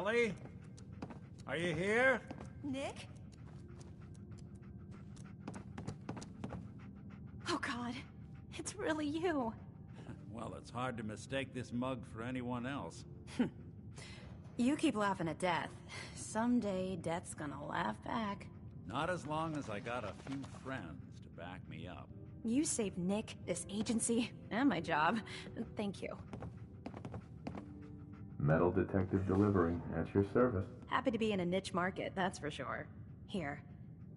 Ellie? Are you here? Nick? Oh God, it's really you. Well, it's hard to mistake this mug for anyone else. You keep laughing at death. Someday, death's gonna laugh back. Not as long as I got a few friends to back me up. You saved Nick, this agency, and my job. Thank you. Metal detective delivery, at your service. Happy to be in a niche market, that's for sure. Here,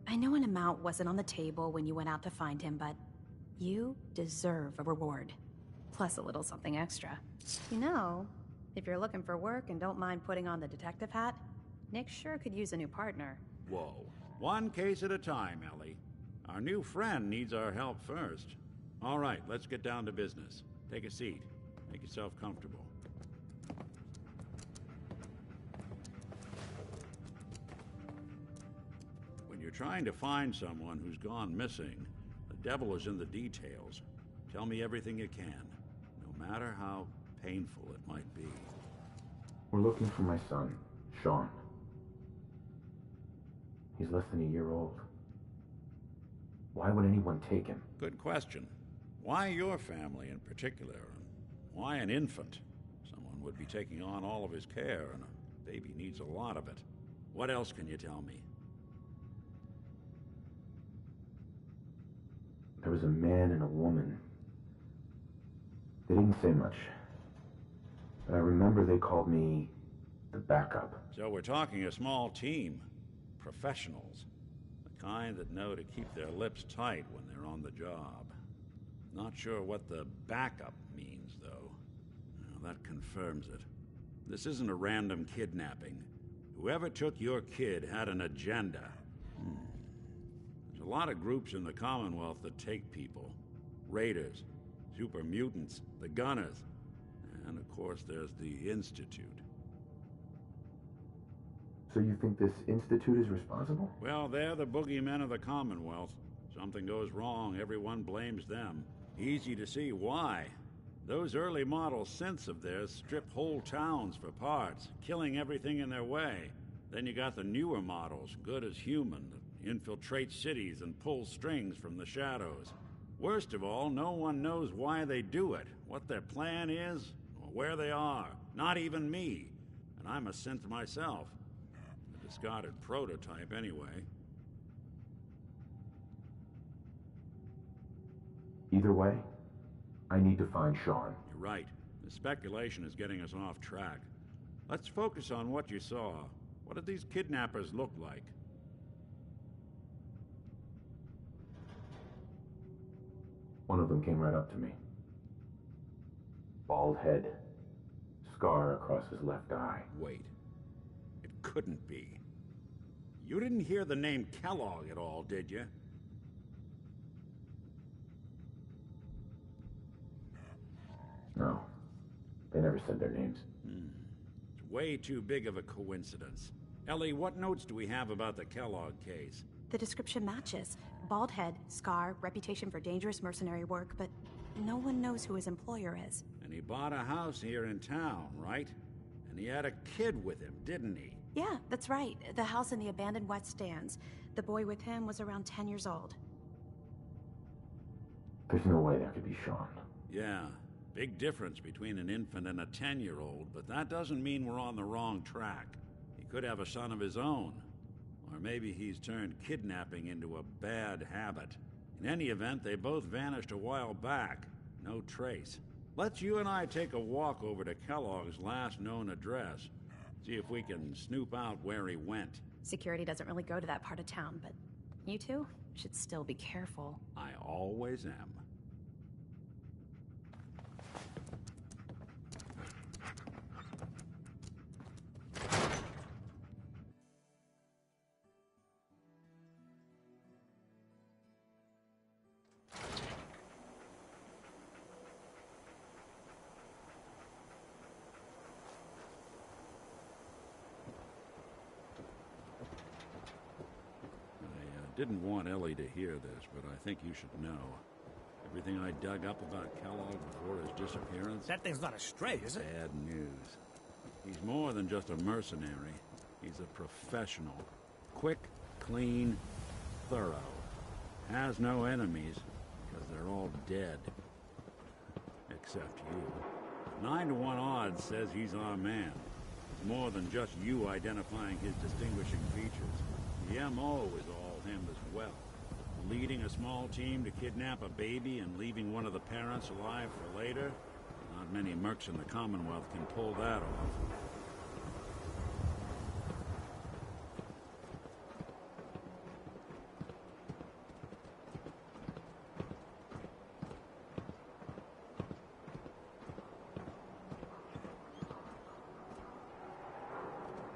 I know an amount wasn't on the table when you went out to find him, but you deserve a reward. Plus a little something extra. You know, if you're looking for work and don't mind putting on the detective hat, Nick sure could use a new partner. Whoa. One case at a time, Ellie. Our new friend needs our help first. All right, let's get down to business. Take a seat. Make yourself comfortable. When you're trying to find someone who's gone missing, the devil is in the details. Tell me everything you can, no matter how painful it might be. We're looking for my son, Sean. He's less than a year old. Why would anyone take him? Good question. Why your family in particular? And why an infant? Someone would be taking on all of his care, and a baby needs a lot of it. What else can you tell me? There was a man and a woman. They didn't say much. But I remember they called me the backup. So we're talking a small team. Professionals. The kind that know to keep their lips tight when they're on the job. Not sure what the backup means, though. Well, that confirms it. This isn't a random kidnapping. Whoever took your kid had an agenda. There's a lot of groups in the Commonwealth that take people. Raiders, super mutants, the Gunners, and of course there's the Institute. So you think this Institute is responsible? Well, they're the boogeymen of the Commonwealth. Something goes wrong, everyone blames them. Easy to see why. Those early model synths of theirs strip whole towns for parts, killing everything in their way. Then you got the newer models, good as human, that infiltrate cities and pull strings from the shadows. Worst of all, no one knows why they do it, what their plan is, or where they are. Not even me. And I'm a synth myself. A discarded prototype, anyway. Either way, I need to find Sean. You're right. The speculation is getting us off track. Let's focus on what you saw. What did these kidnappers look like? One of them came right up to me. Bald head. Scar across his left eye. Wait. It couldn't be. You didn't hear the name Kellogg at all, did you? No. They never said their names. It's way too big of a coincidence. Ellie, what notes do we have about the Kellogg case? The description matches. Bald head, scar, reputation for dangerous mercenary work, but no one knows who his employer is. And he bought a house here in town, right? And he had a kid with him, didn't he? Yeah, that's right. The house in the abandoned West Stands. The boy with him was around 10 years old. There's no way that could be Sean. Yeah. Big difference between an infant and a 10-year-old, but that doesn't mean we're on the wrong track. He could have a son of his own. Or maybe he's turned kidnapping into a bad habit. In any event, they both vanished a while back. No trace. Let's you and I take a walk over to Kellogg's last known address. See if we can snoop out where he went. Security doesn't really go to that part of town, but you two should still be careful. I always am. Didn't want Ellie to hear this, but I think you should know. Everything I dug up about Kellogg before his disappearance... That thing's not a stray, is it? Bad news. He's more than just a mercenary. He's a professional. Quick, clean, thorough. Has no enemies, because they're all dead. Except you. 9 to 1 odds says he's our man. It's more than just you identifying his distinguishing features. The M.O. is all him as well. Leading a small team to kidnap a baby and leaving one of the parents alive for later? Not many mercs in the Commonwealth can pull that off.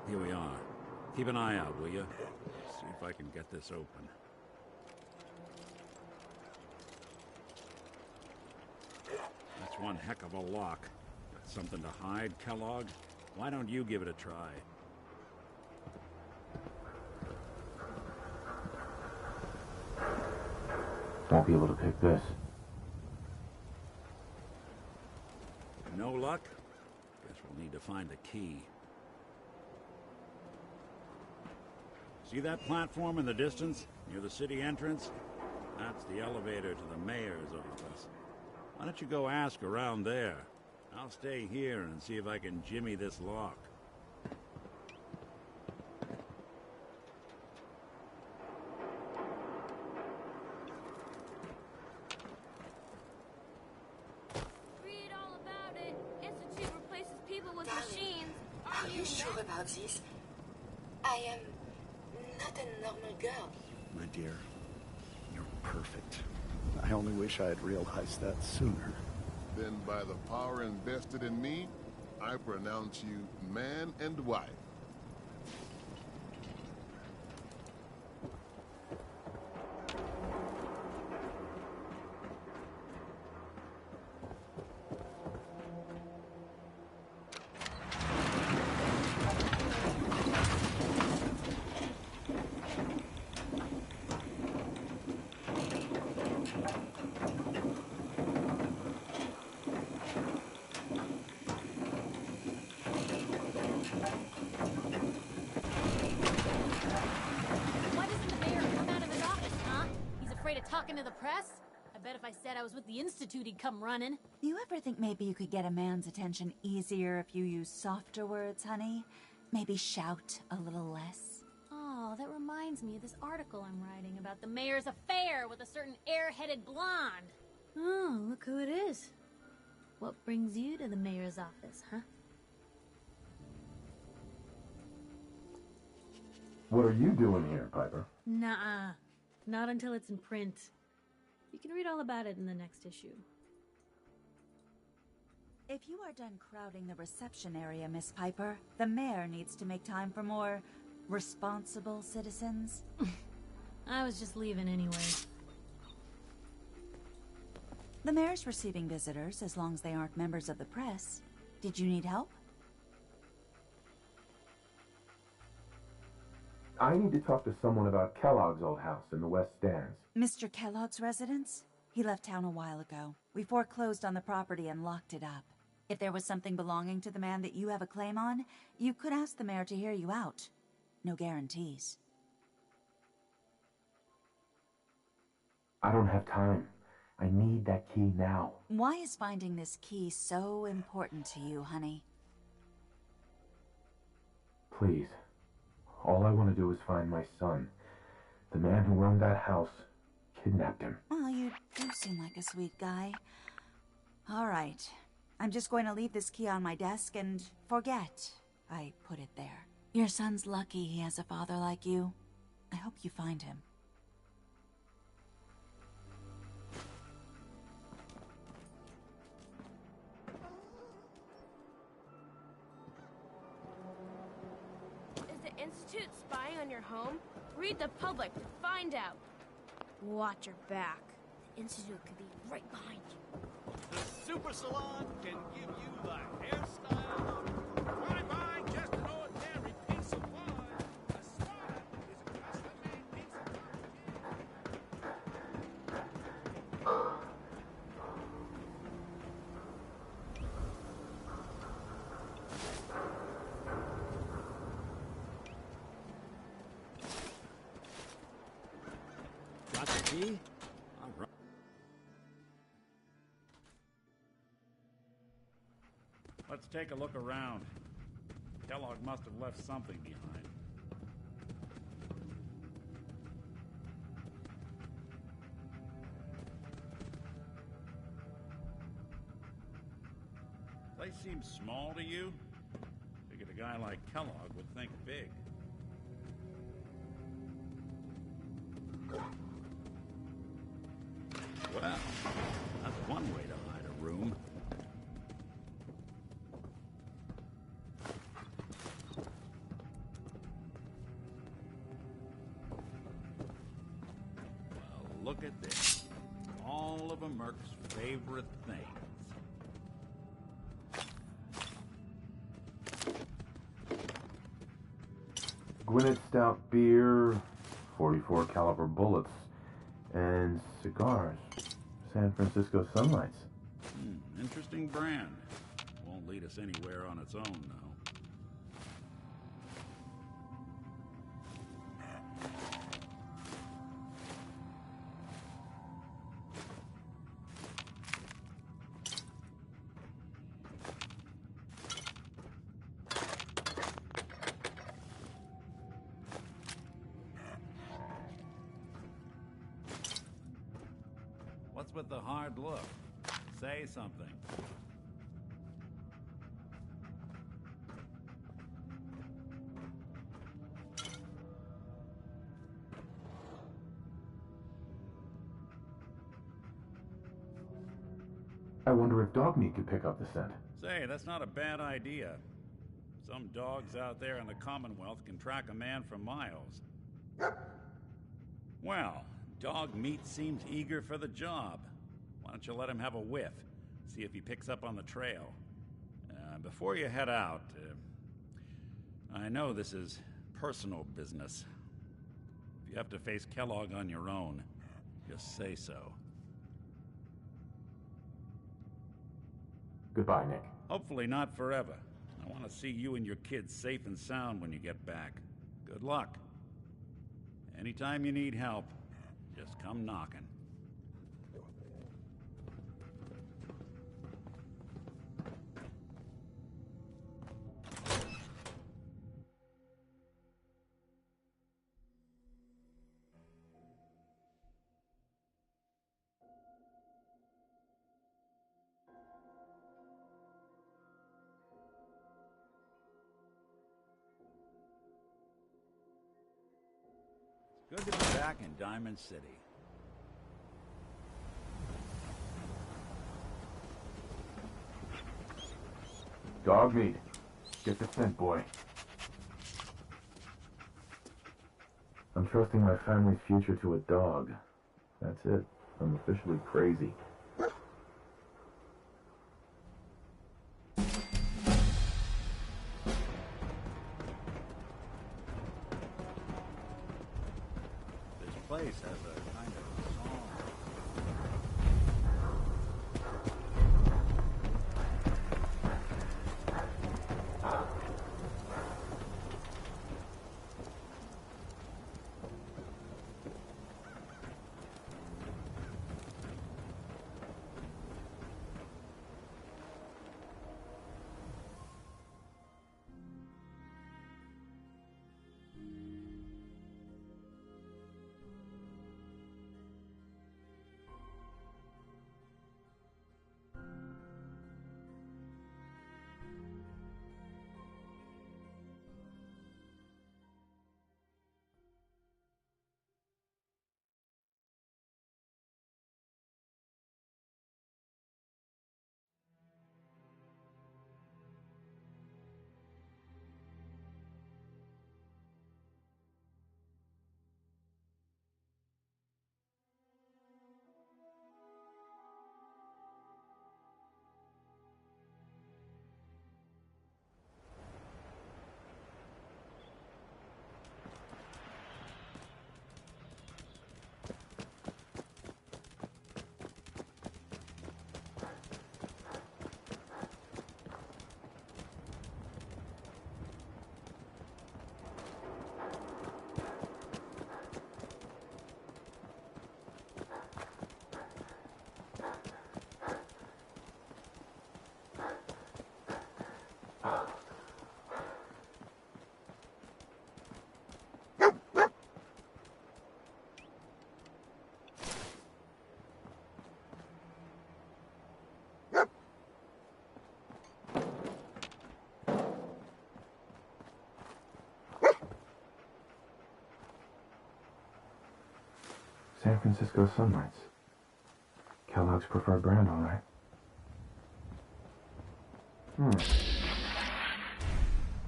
Here we are. Keep an eye out, will you? See if I can get this open. That's one heck of a lock. Got something to hide, Kellogg? Why don't you give it a try? Won't be able to pick this. No luck? Guess we'll need to find a key. See that platform in the distance, near the city entrance? That's the elevator to the mayor's office. Why don't you go ask around there? I'll stay here and see if I can jimmy this lock. Read all about it. Institute replaces people with machines. Are you sure about this? I am not a normal girl. My dear, you're perfect. I only wish I had realized that sooner. Then by the power invested in me, I pronounce you man and wife. Talking to the press? I bet if I said I was with the Institute, he'd come running. You ever think maybe you could get a man's attention easier if you use softer words, honey? Maybe shout a little less? Oh, that reminds me of this article I'm writing about the mayor's affair with a certain air-headed blonde. Oh, look who it is. What brings you to the mayor's office, huh? What are you doing here, Piper? Nuh-uh. Not until it's in print. You can read all about it in the next issue. If you are done crowding the reception area, Miss Piper, the mayor needs to make time for more responsible citizens. I was just leaving anyway. The mayor's receiving visitors as long as they aren't members of the press. Did you need help? I need to talk to someone about Kellogg's old house in the West Stands. Mr. Kellogg's residence? He left town a while ago. We foreclosed on the property and locked it up. If there was something belonging to the man that you have a claim on, you could ask the mayor to hear you out. No guarantees. I don't have time. I need that key now. Why is finding this key so important to you, honey? Please. All I want to do is find my son. The man who owned that house kidnapped him. Well, you do seem like a sweet guy. All right. I'm just going to leave this key on my desk and forget I put it there. Your son's lucky he has a father like you. I hope you find him. Institute spying on your home? Read the public to find out. Watch your back. The Institute could be right behind you. The Super Salon can give you the hairstyle. What if I just an ordinary piece of wood? A star is a custom-made piece of wood. Got the key? All right. Let's take a look around. Kellogg must have left something behind. Place seems small to you? Figured a guy like Kellogg would think big. Well, that's one way to hide a room. Well, look at this. All of a Merc's favorite things. Gwinnett Stout beer, 44 caliber bullets, and cigars. San Francisco Sunlights. Interesting brand. Won't lead us anywhere on its own, though. What's with the hard look? Say something. I wonder if dog meat could pick up the scent. Say, that's not a bad idea. Some dogs out there in the Commonwealth can track a man for miles. Well, dog meat seems eager for the job. Why don't you let him have a whiff? See if he picks up on the trail. Before you head out, I know this is personal business. If you have to face Kellogg on your own, just say so. Goodbye, Nick. Hopefully not forever. I want to see you and your kids safe and sound when you get back. Good luck. Anytime you need help, just come knocking. Good to be back in Diamond City. Dog meat. Get the scent, boy. I'm trusting my family's future to a dog. That's it. I'm officially crazy. Place has a kind of song. San Francisco Sunlights. Kellogg's preferred brand, all right.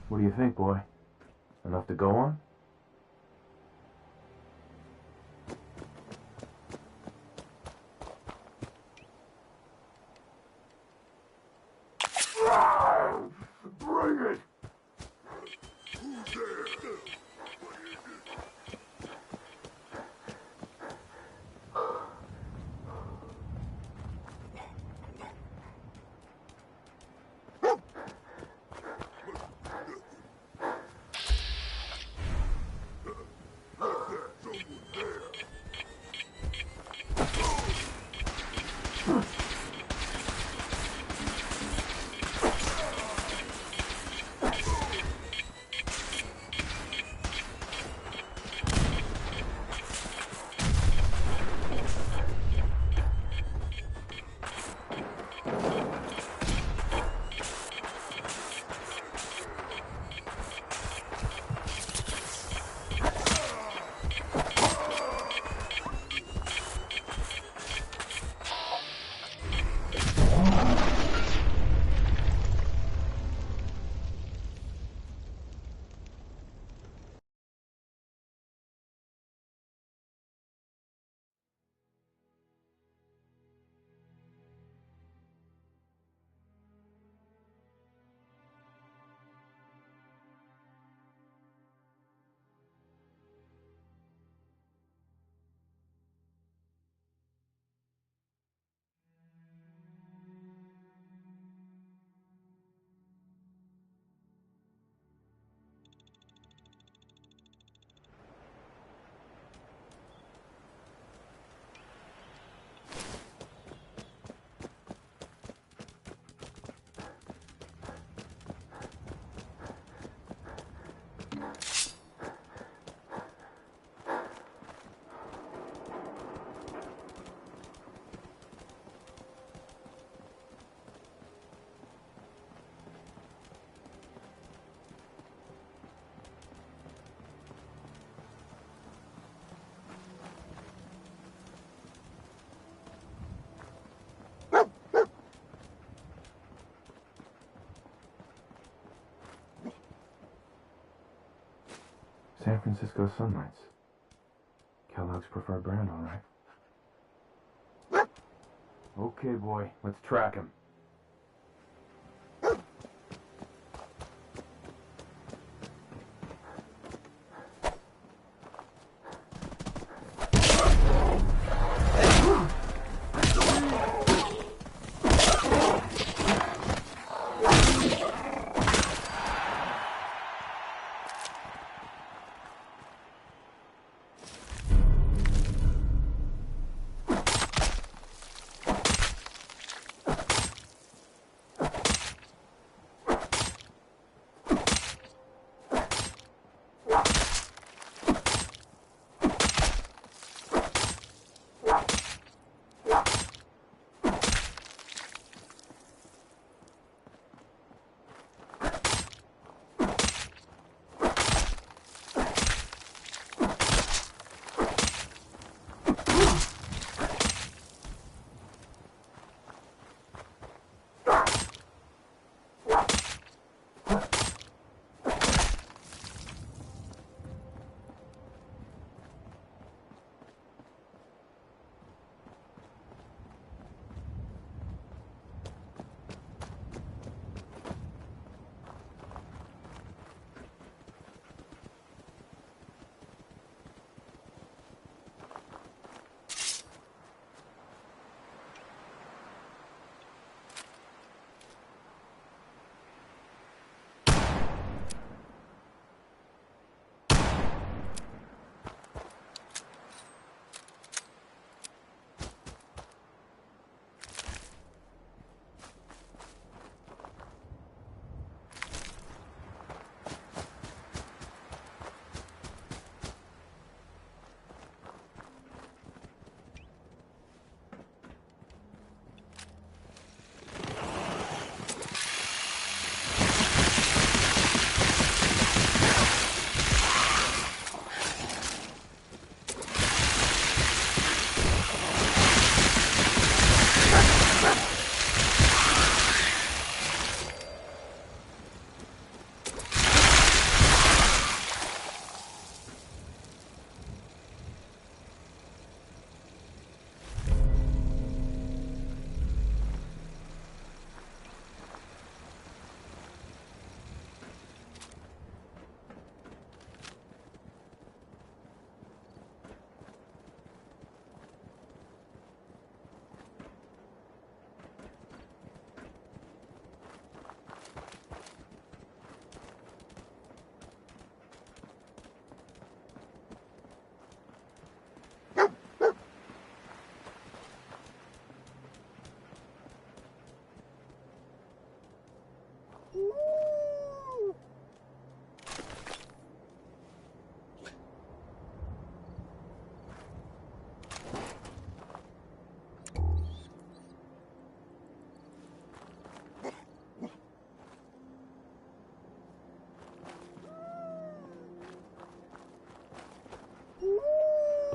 What do you think, boy? Enough to go on? Bring it! Who's there? San Francisco Sunlights. Kellogg's preferred brand, all right. Okay, boy, let's track him.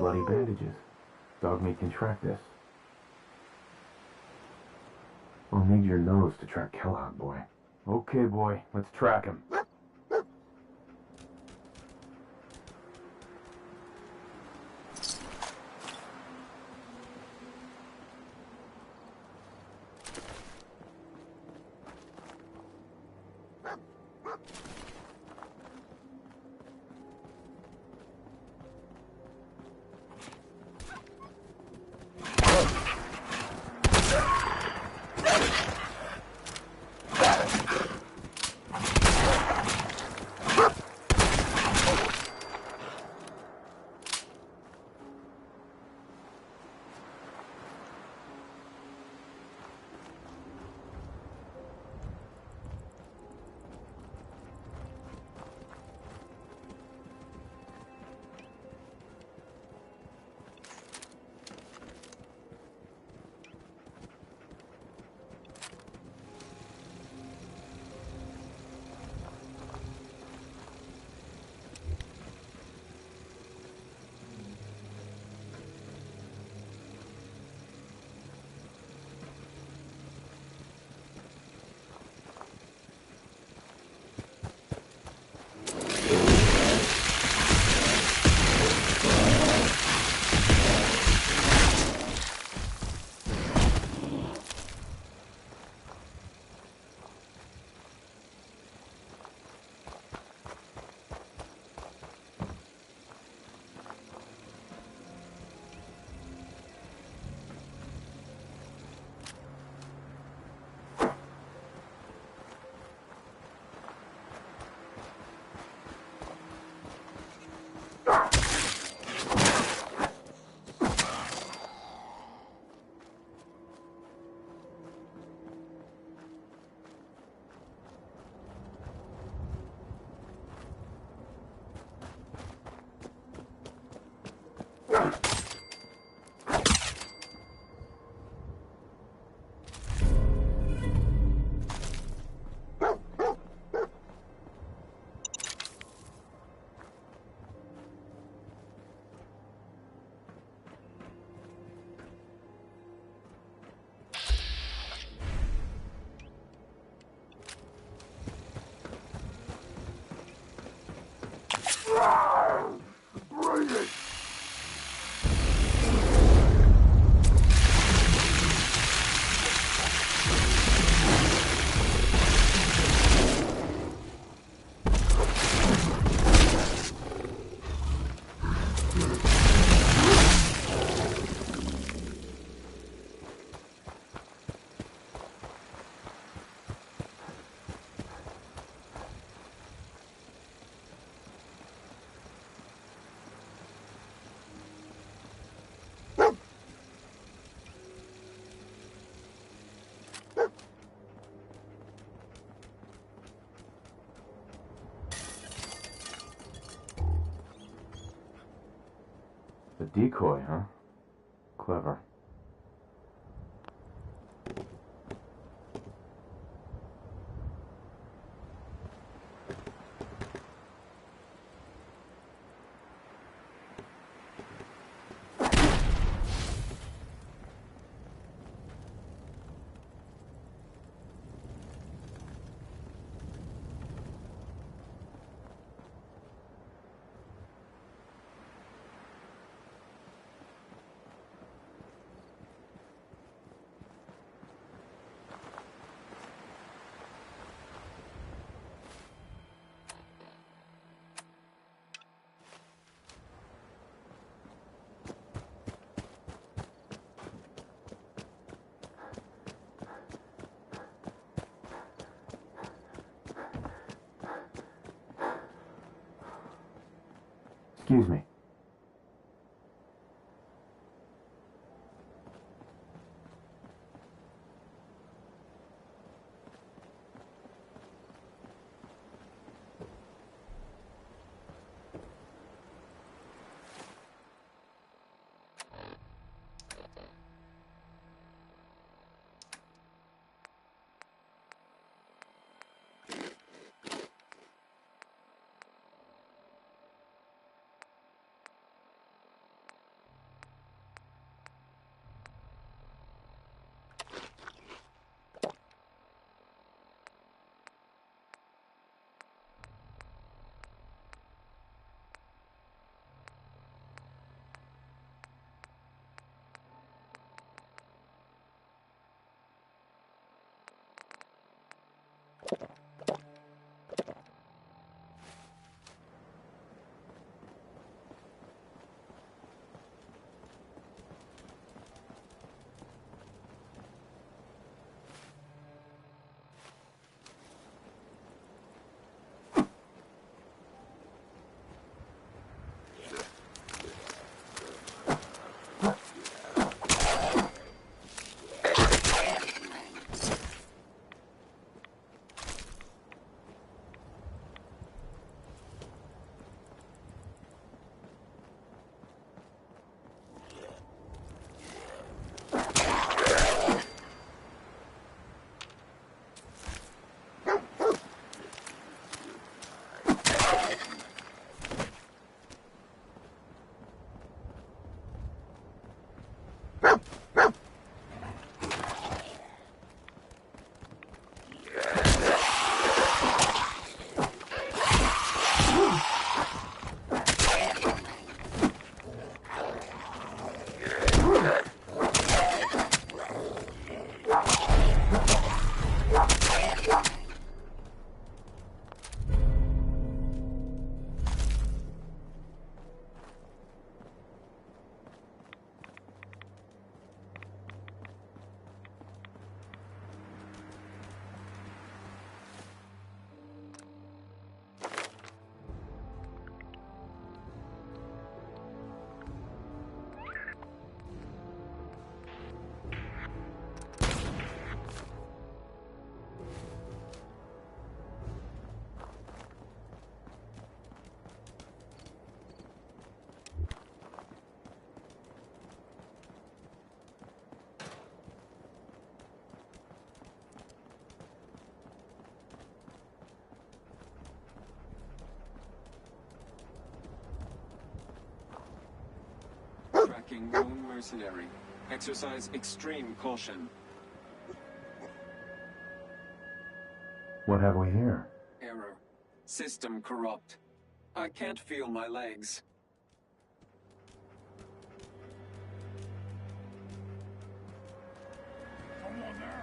bloody bandages. Dog meat can track this. We'll need your nose to track Kellogg, boy. Okay, boy, let's track him. A decoy, huh? Clever. Excuse me. Tracking known mercenary. Exercise extreme caution. What have we here? Error. System corrupt. I can't feel my legs. Come on now.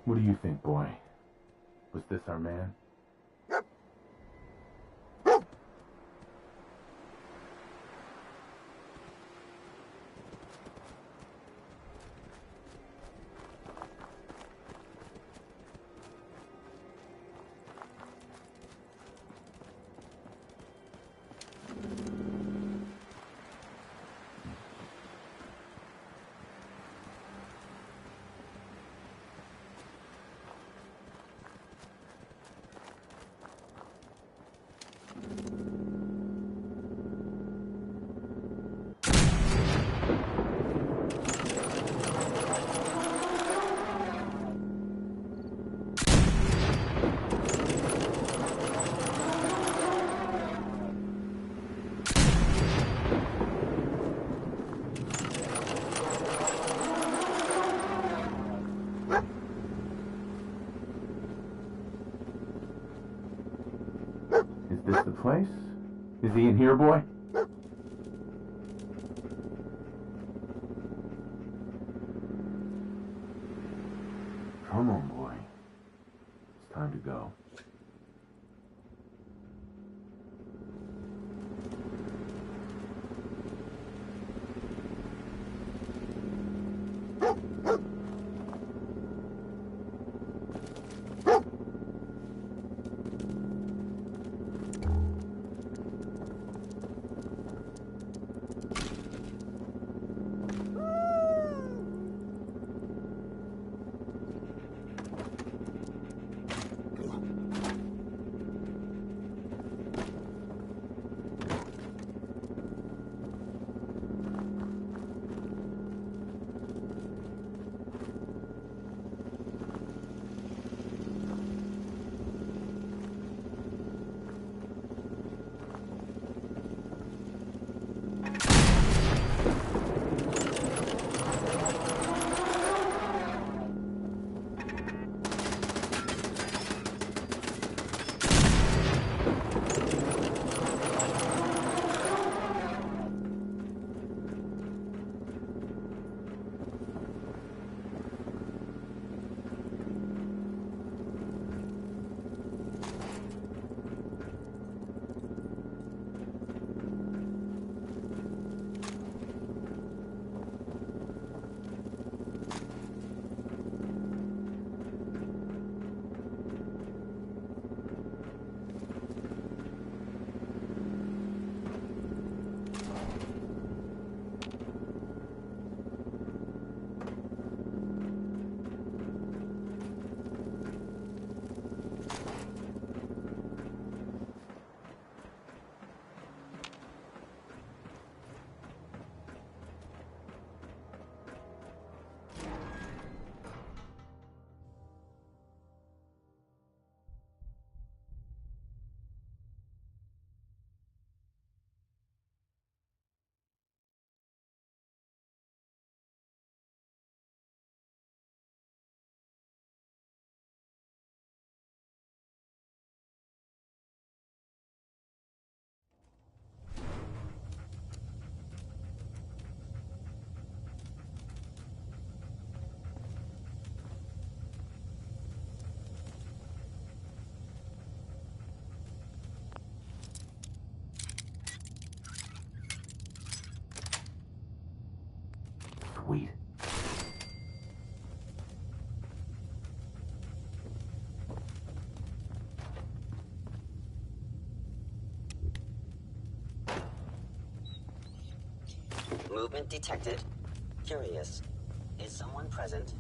What do you think, boy? Was this our man? this the place? Is he in here, boy? Come on, boy. It's time to go. Sweet. Movement detected. Curious. Is someone present?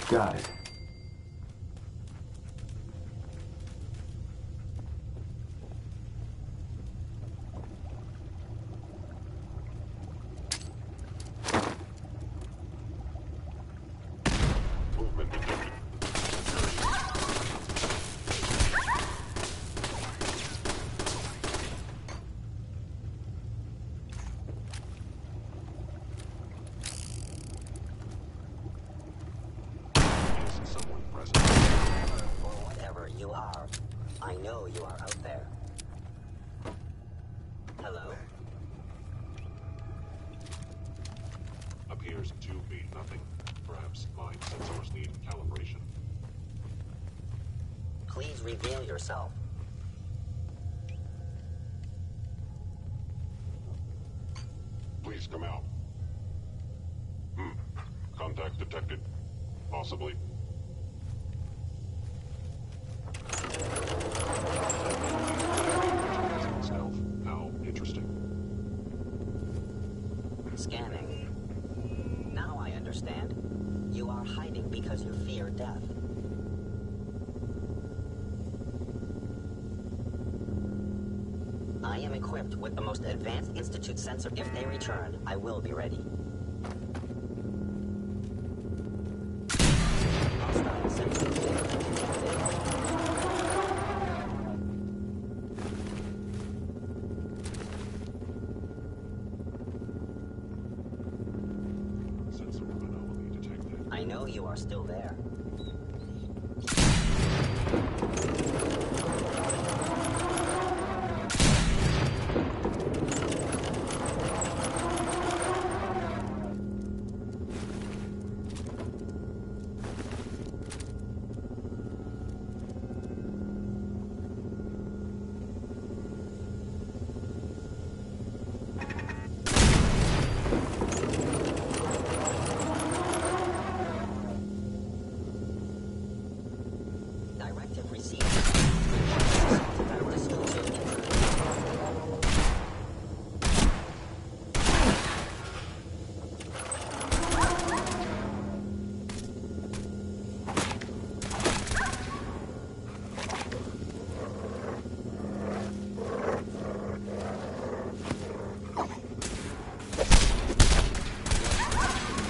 Got it. Movement detected. Is someone present? Or whatever you are, I know you are out there. Hello? Appears to be nothing. Perhaps my sensors need calibration. Please reveal yourself. Please come out. Contact detected. Possibly. Stealth. How interesting. Scanning. Now I understand. You are hiding because you fear death. I am equipped with the most advanced Institute sensor. If they return, I will be ready. Hostile sensor detected. Sensor anomaly detected. I know you are still there. Directive received. Rescue to intruder.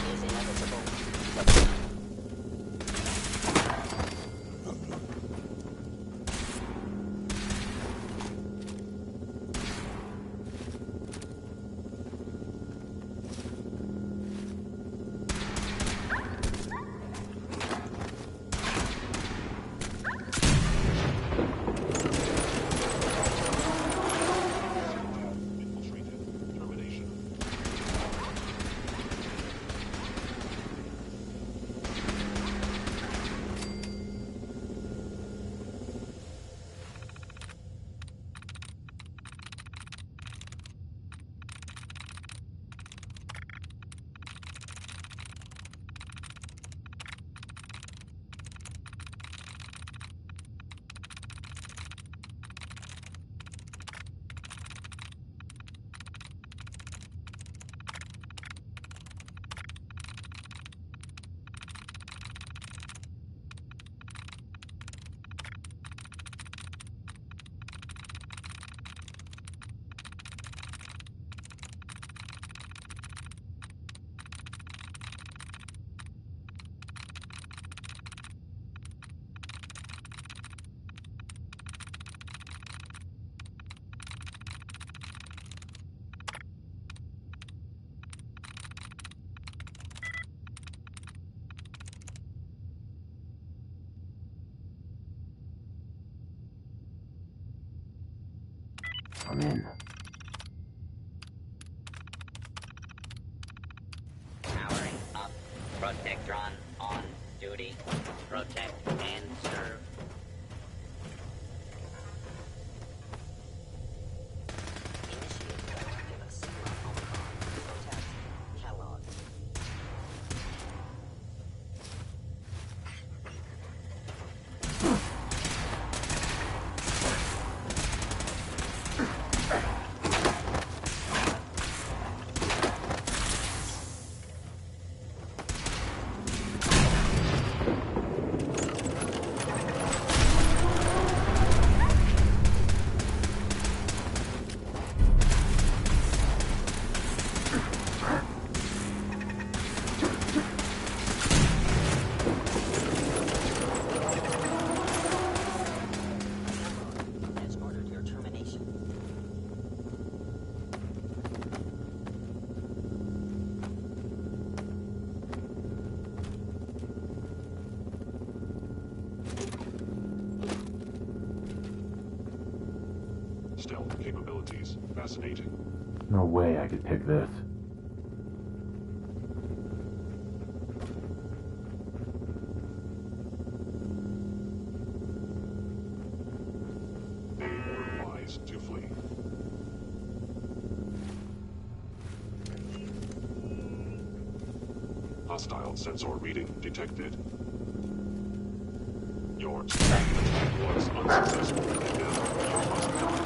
Is inevitable. I'm in. Powering up. Protectron on duty. Protect and serve. Initiate miraculous protocol. Protect Kellogg. Has ordered your termination. Stealth capabilities. Fascinating. No way I could pick this. They were wise to flee. Hostile sensor reading detected. Your attack was unsuccessful, and now you must die.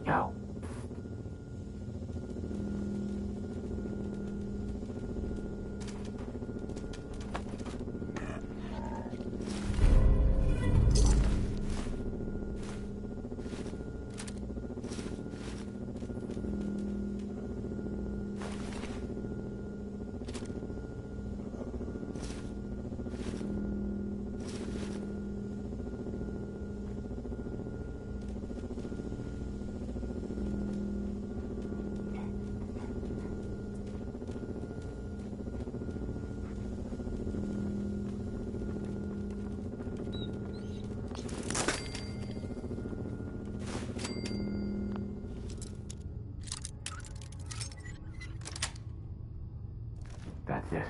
Yo. That's it.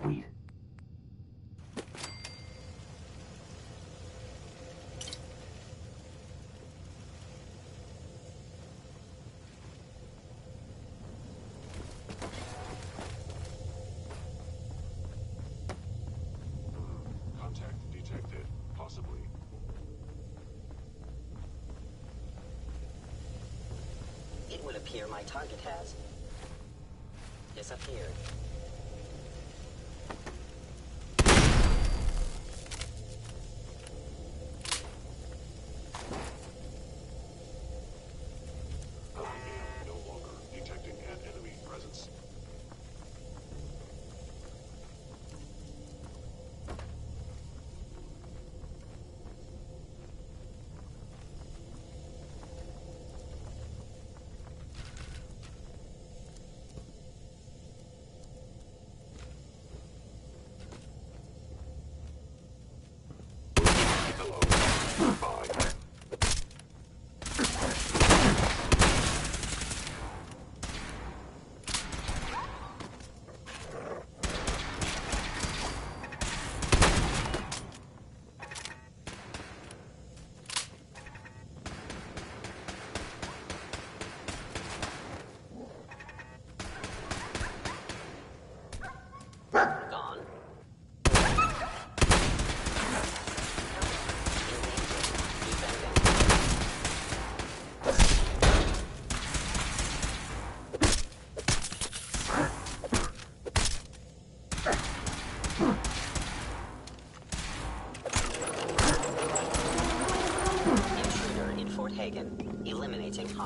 Sweet. Contact detected. Possibly. It would appear my target has disappeared.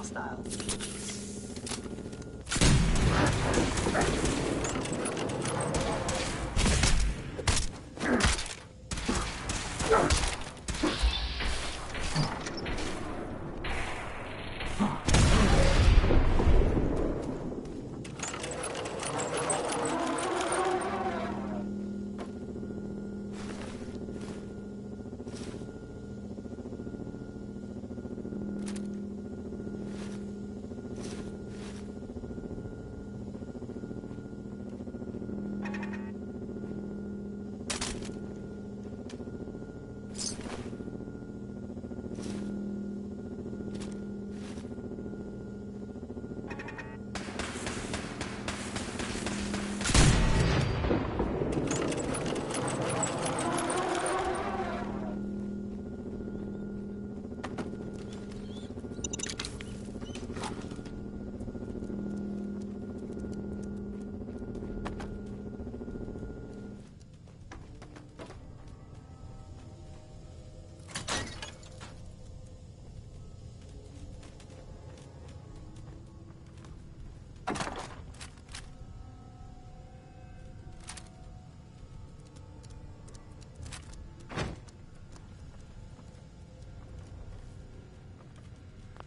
hostile.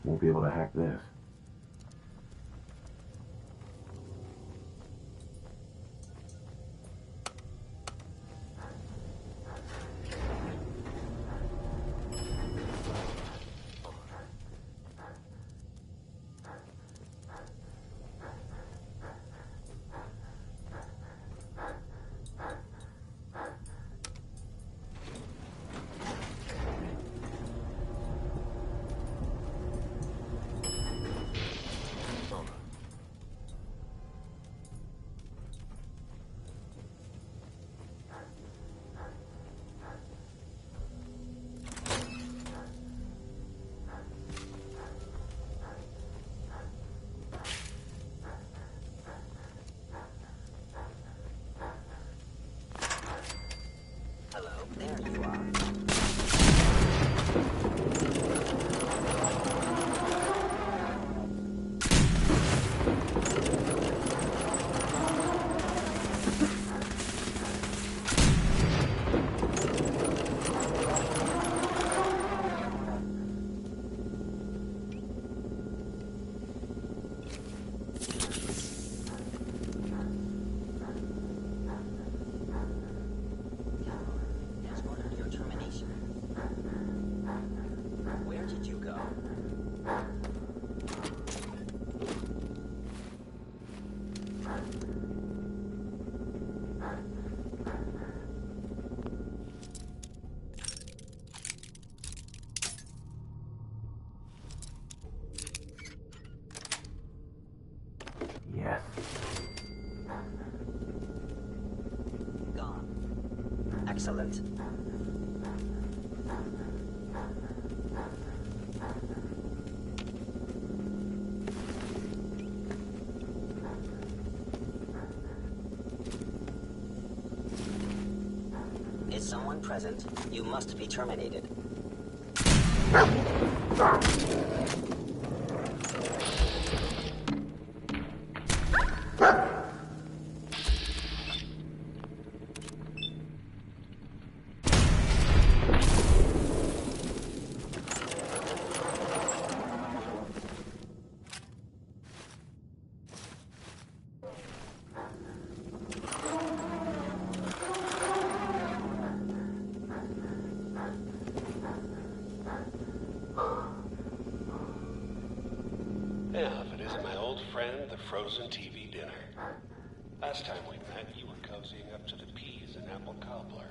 Won't be able to hack this. Hello, there you are. Where did you go? Yes. Gone. Excellent. Is someone present? You must be terminated. Yeah, if it isn't my old friend, the frozen TV dinner. Last time we met, you were cozying up to the peas and apple cobbler.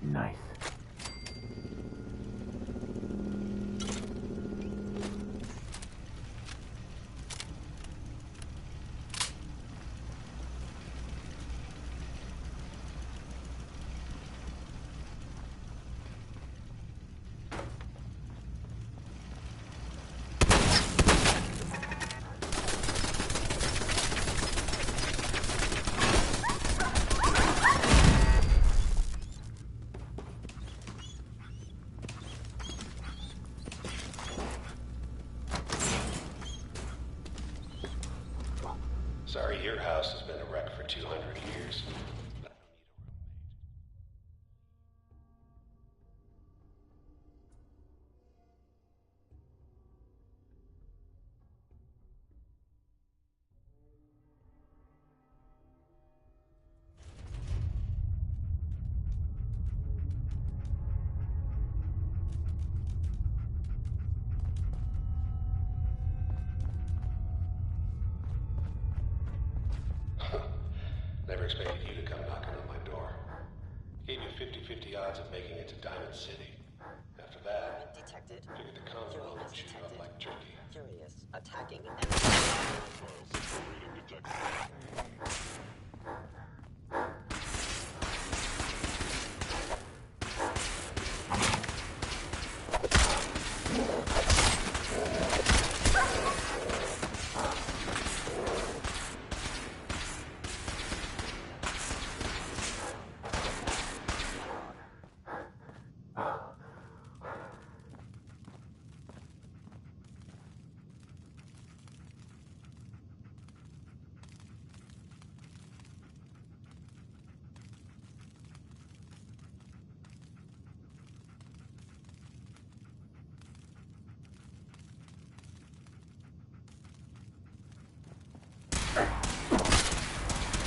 Nice. your house has been a wreck for 200 years. Never expected you to come knocking on my door. Gave you 50-50 odds of making it to Diamond City. After that, Detected. figured the Commonwealth would chew you up like jerky. Curious. Attacking Reading detected.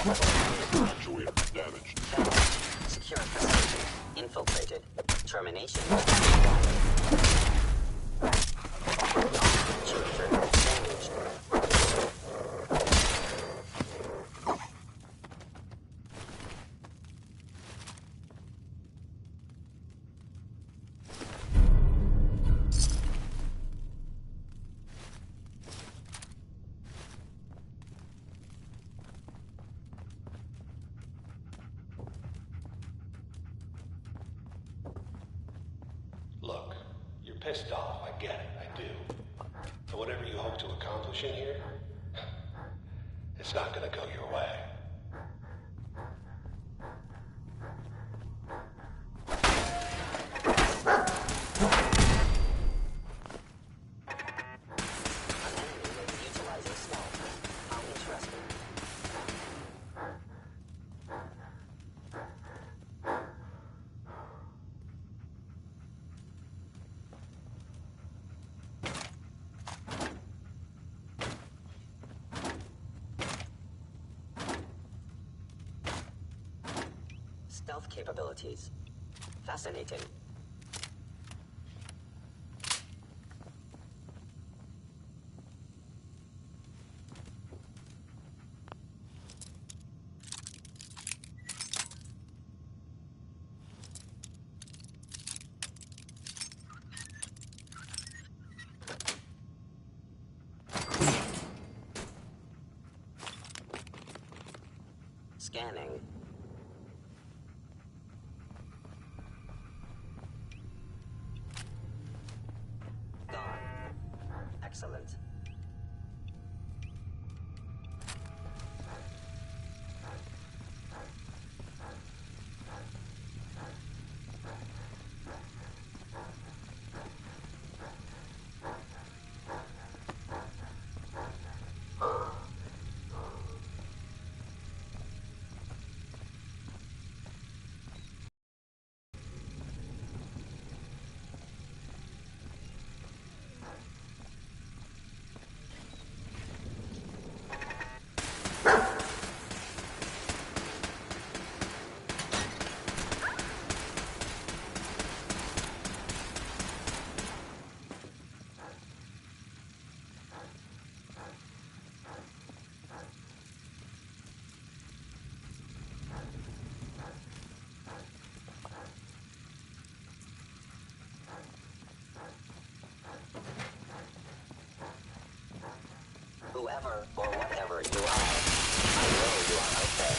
Actuator damaged. Secure facility. Infiltrated. Termination. Trigger damaged. Look, you're pissed off. I get it. I do. But whatever you hope to accomplish in here, it's not gonna go your way. Utilizing stealth. How interesting. Stealth capabilities. Fascinating. Scanning. Gone. Excellent. Whoever or whatever you are, I know you are out there.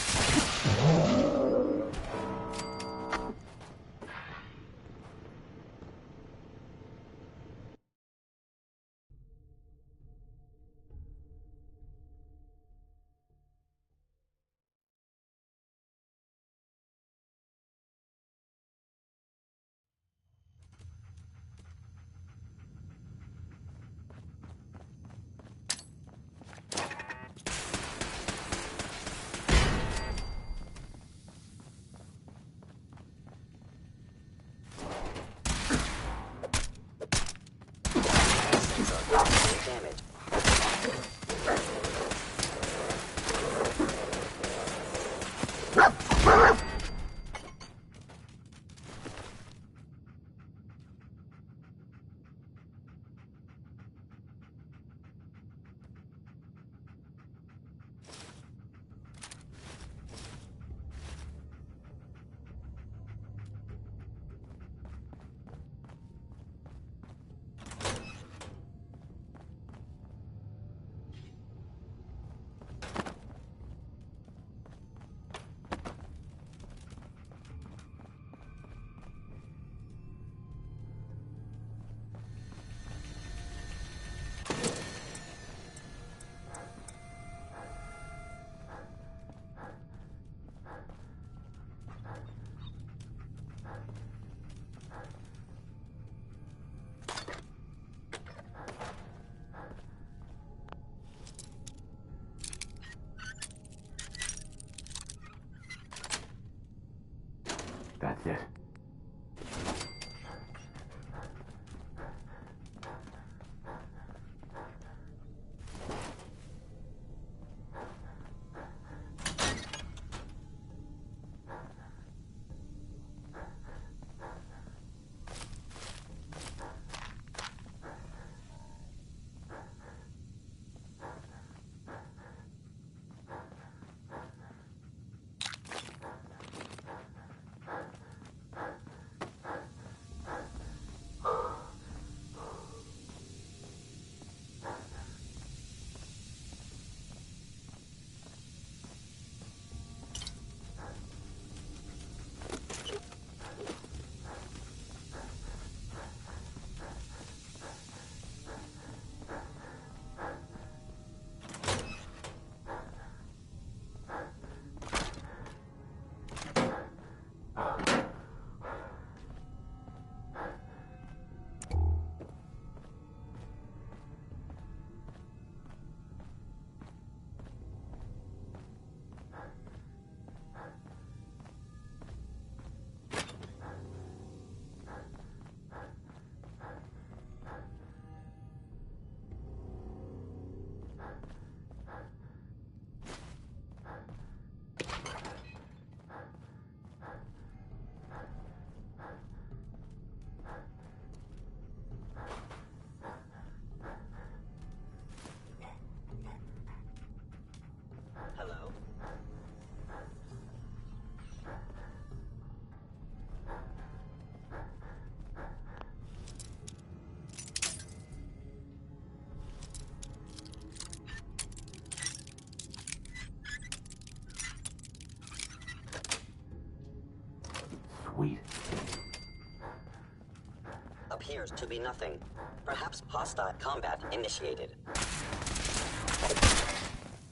appears to be nothing. Perhaps hostile combat initiated.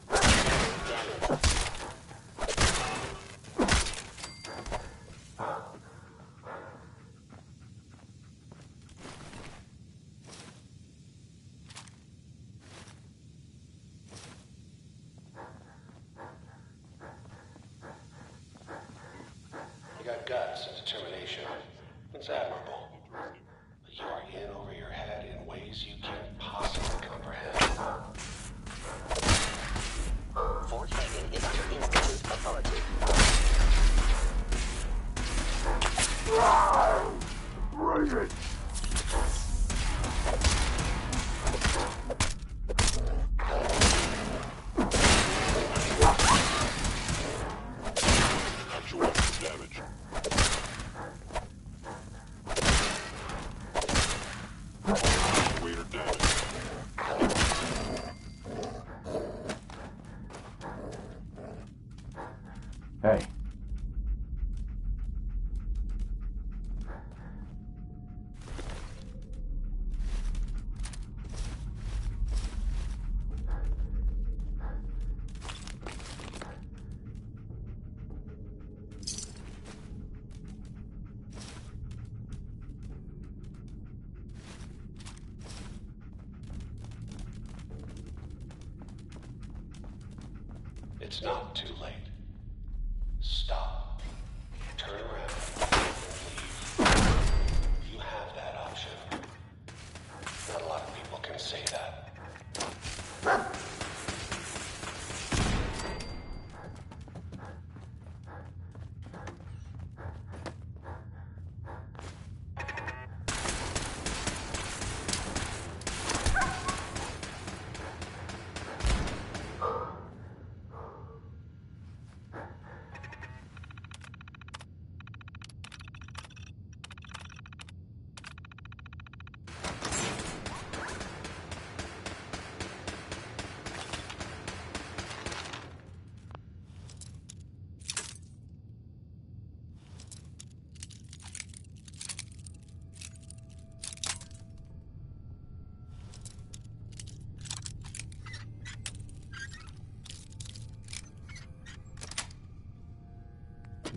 Damage. You got guts and determination. It's admirable. But you are in over your head in ways you can't possibly comprehend. Fort Hagen is under Institute authority. Bring it! Actual weapons damage. Waiter damage. Hey. It's not too late. Stop. Turn around and leave. You have that option. Not a lot of people can say that.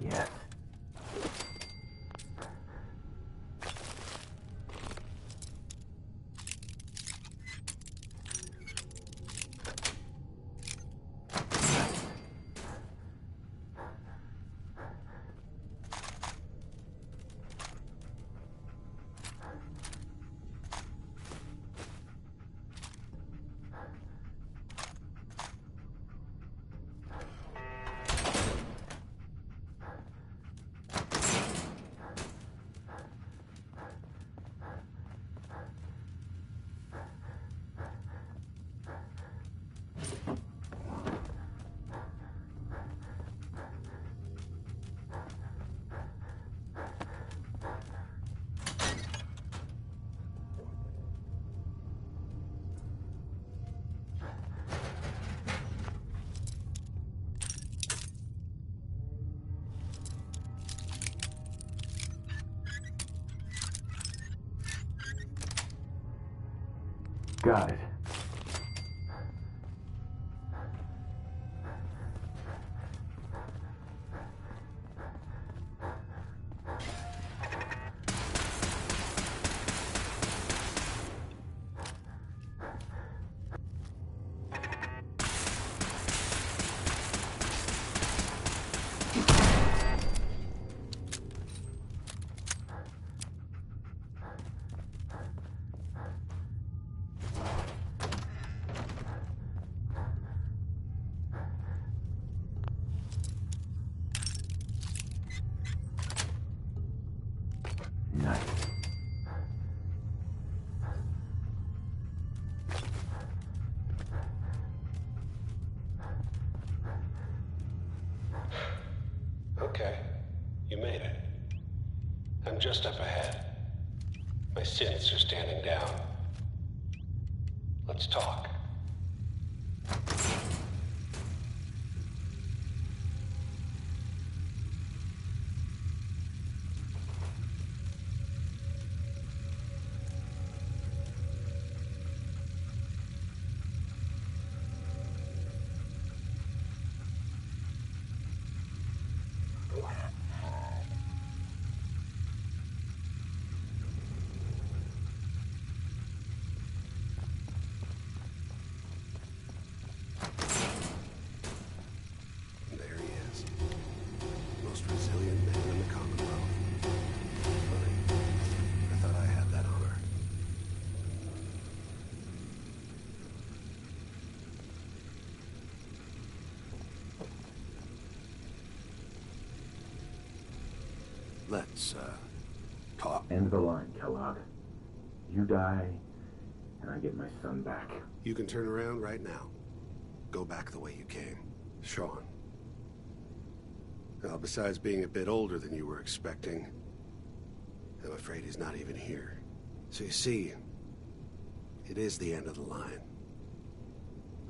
Yes. Got it. Nice. Okay, you made it. I'm just up ahead. My synths are standing down. Let's talk. Let's, talk. End the line, Kellogg. You die, and I get my son back. You can turn around right now. Go back the way you came. Sean. Now, besides being a bit older than you were expecting, I'm afraid he's not even here. So you see, it is the end of the line.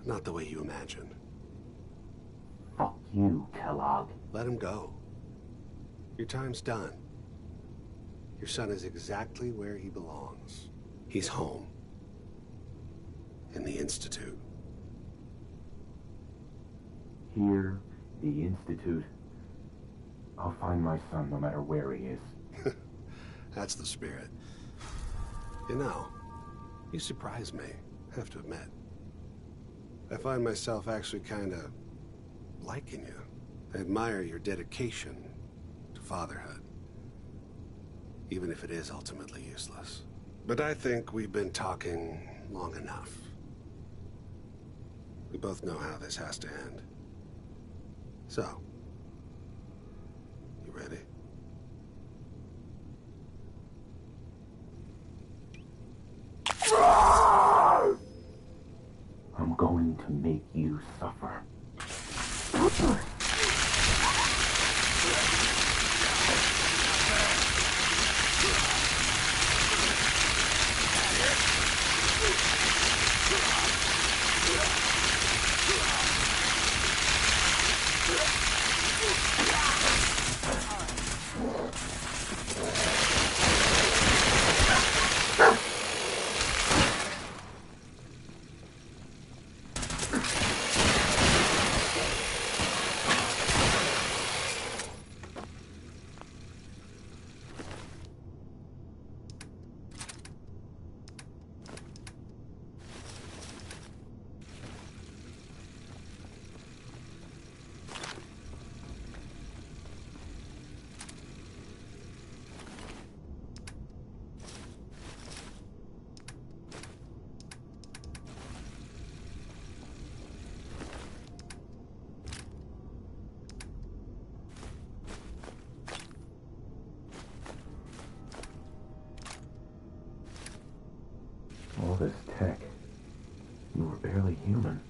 Not the way you imagined. Fuck you, Kellogg. Let him go. Your time's done. Your son is exactly where he belongs. He's home. In the Institute. Here, the Institute. I'll find my son no matter where he is. That's the spirit. You know, you surprise me, I have to admit. I find myself actually kind of liking you. I admire your dedication to fatherhood, even if it is ultimately useless. But I think we've been talking long enough. We both know how this has to end. So, you ready? I'm going to make you suffer. All this tech. You were barely human.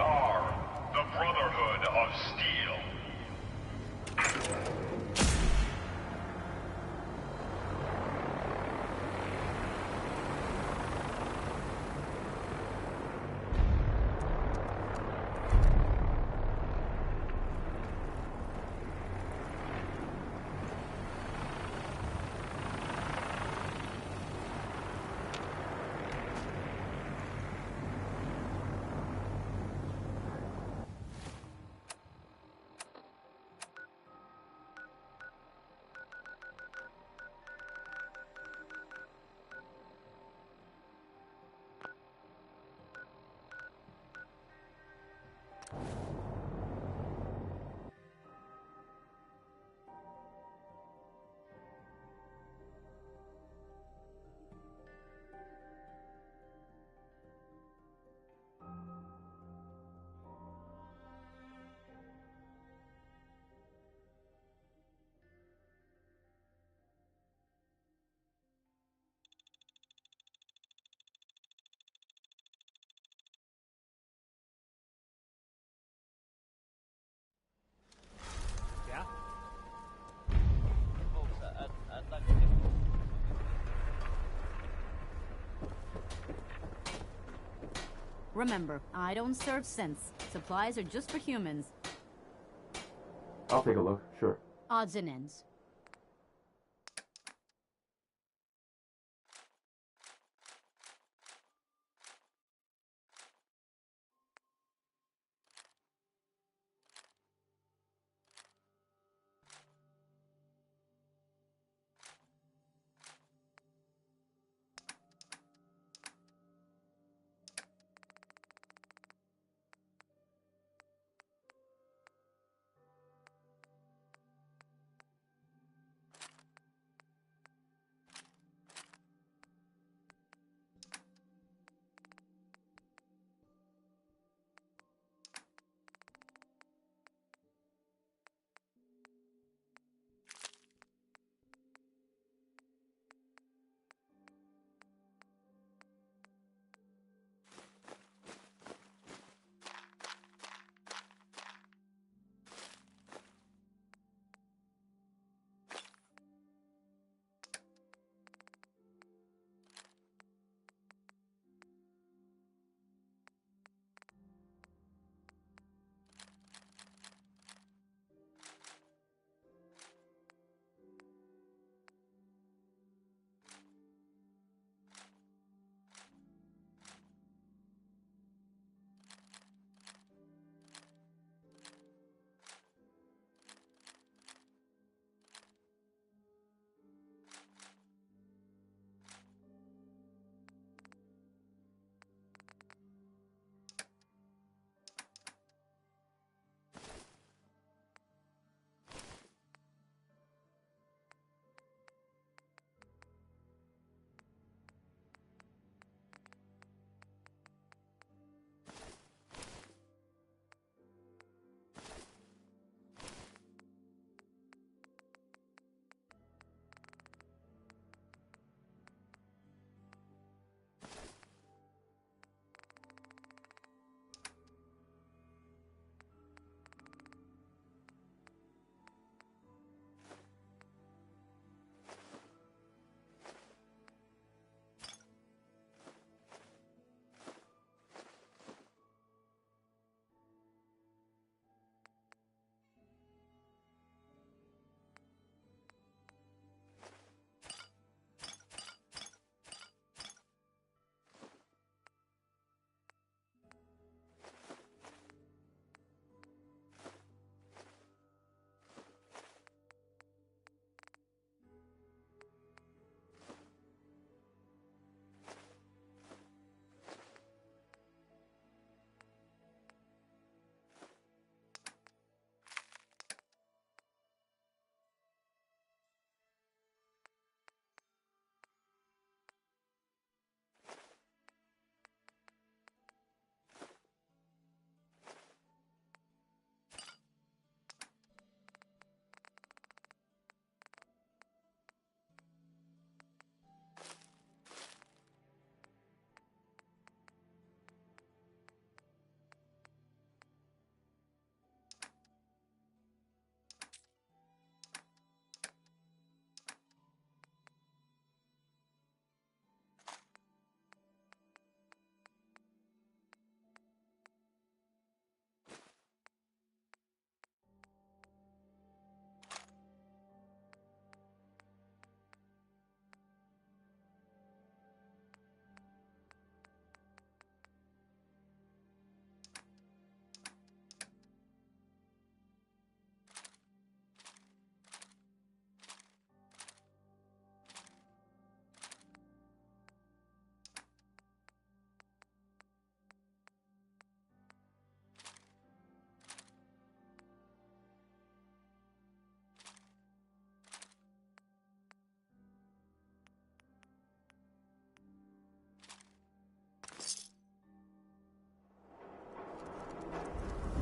are the Brotherhood of Steel. Yeah? I'd like to get... Remember, I don't serve sense. Supplies are just for humans. I'll take a look, sure. Odds and ends.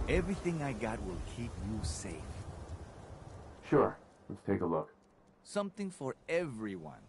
Everything I got will keep you safe. Sure. Let's take a look. Something for everyone.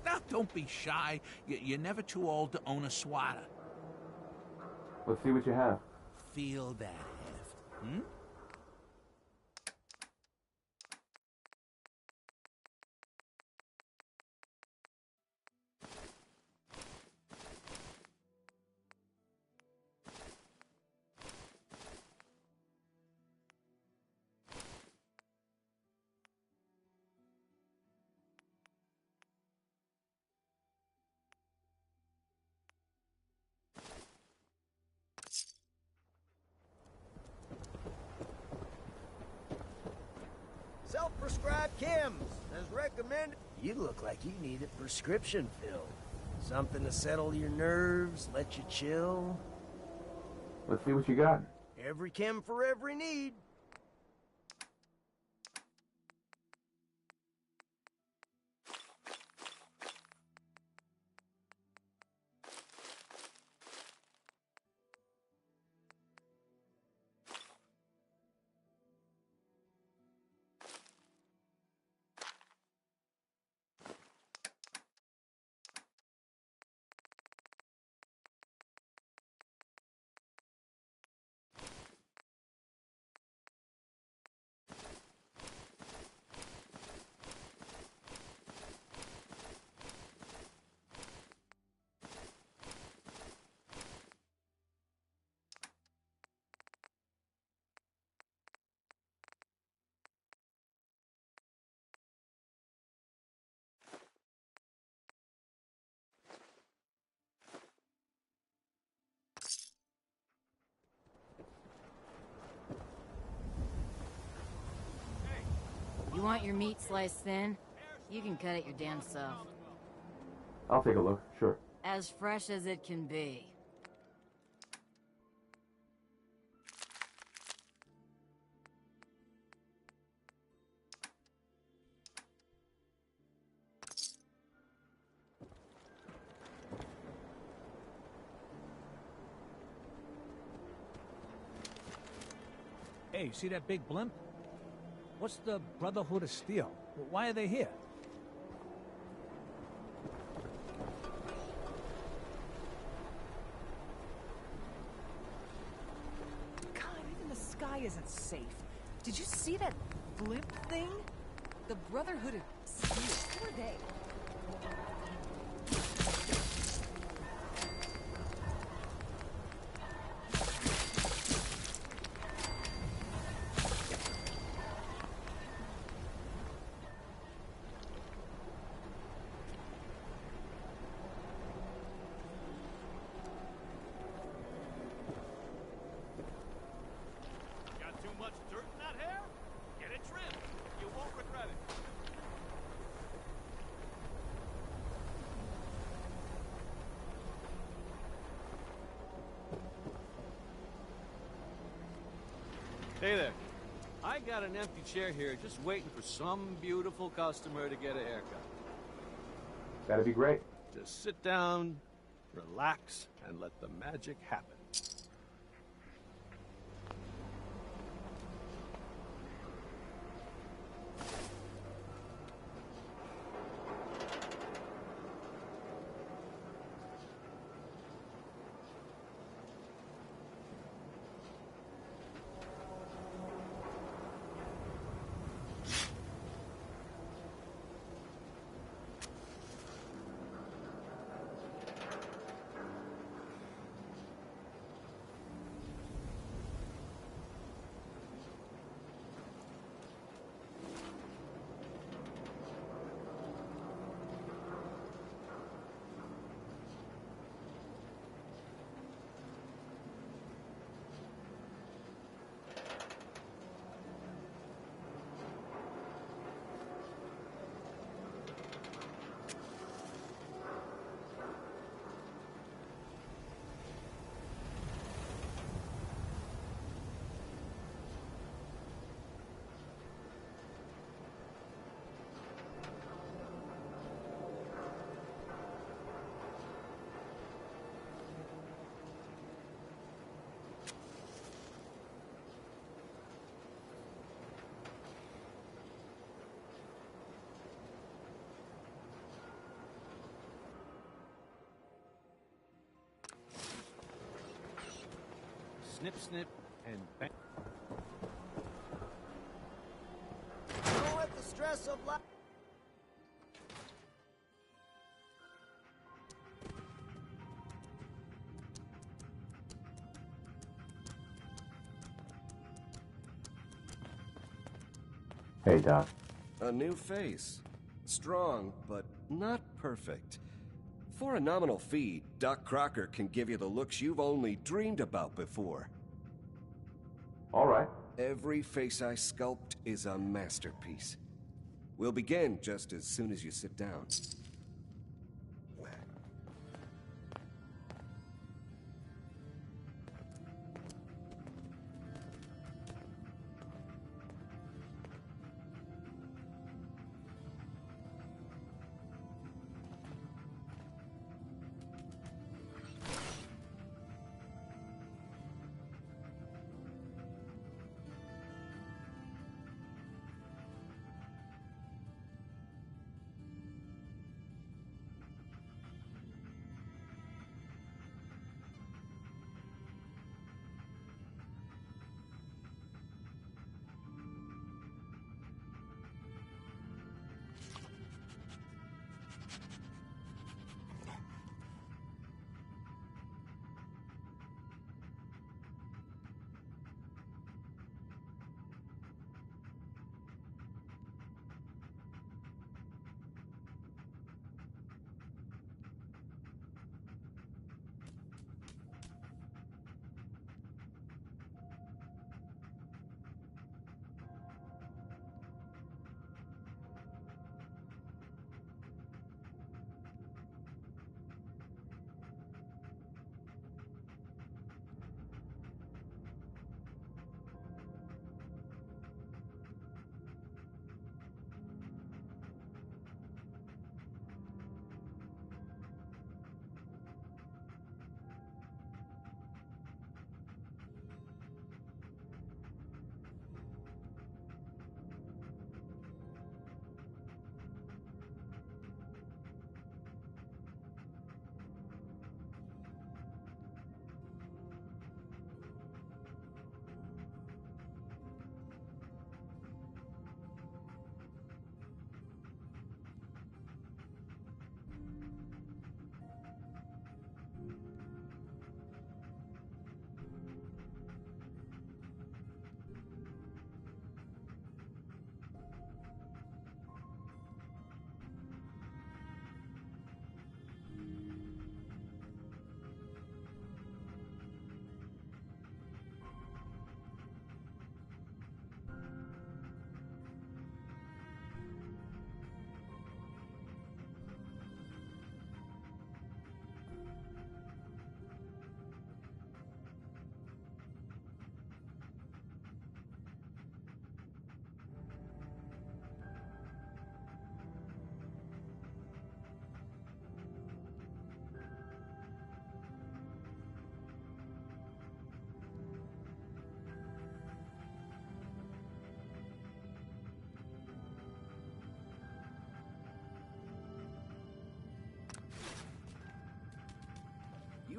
Now, don't be shy. You're never too old to own a swatter. Let's see what you have. Feel that heft, hmm? Self-prescribed chems, as recommended. You look like you need a prescription filled. Something to settle your nerves, let you chill. Let's see what you got. Every chem for every need. You want your meat sliced thin? You can cut it your damn self. I'll take a look, sure. As fresh as it can be. Hey, you see that big blimp? What's the Brotherhood of Steel? Why are they here? God, even the sky isn't safe. Did you see that blimp thing? The Brotherhood of Steel. Who are they? Got too much dirt in that hair? Get it trimmed. You won't regret it. I got an empty chair here just waiting for some beautiful customer to get a haircut. That'd be great. Just sit down, relax, and let the magic happen. Snip, snip, and bang. Don't let the stress of life. Hey, Doc. A new face. Strong, but not perfect. For a nominal fee, Doc Crocker can give you the looks you've only dreamed about before. All right. Every face I sculpt is a masterpiece. We'll begin just as soon as you sit down.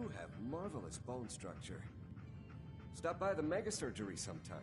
You have marvelous bone structure. Stop by the mega surgery sometime.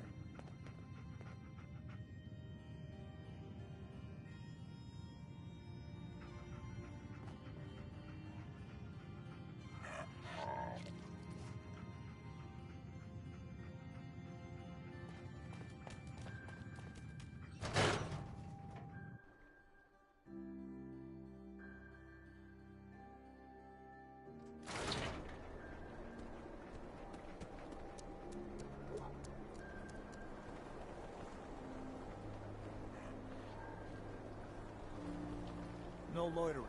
No loitering.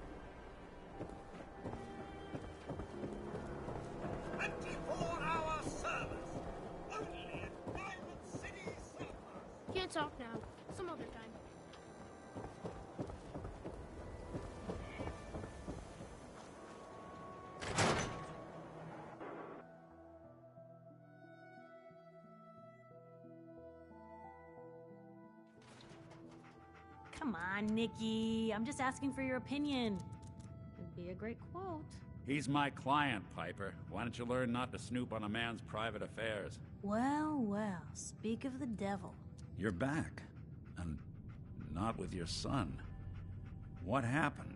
24-hour service. Only at Diamond City Surplus. Can't talk now. Some other time. Come on, Nikki. I'm just asking for your opinion. It'd be a great quote. He's my client, Piper. Why don't you learn not to snoop on a man's private affairs? Well, well, speak of the devil. You're back. And not with your son. What happened?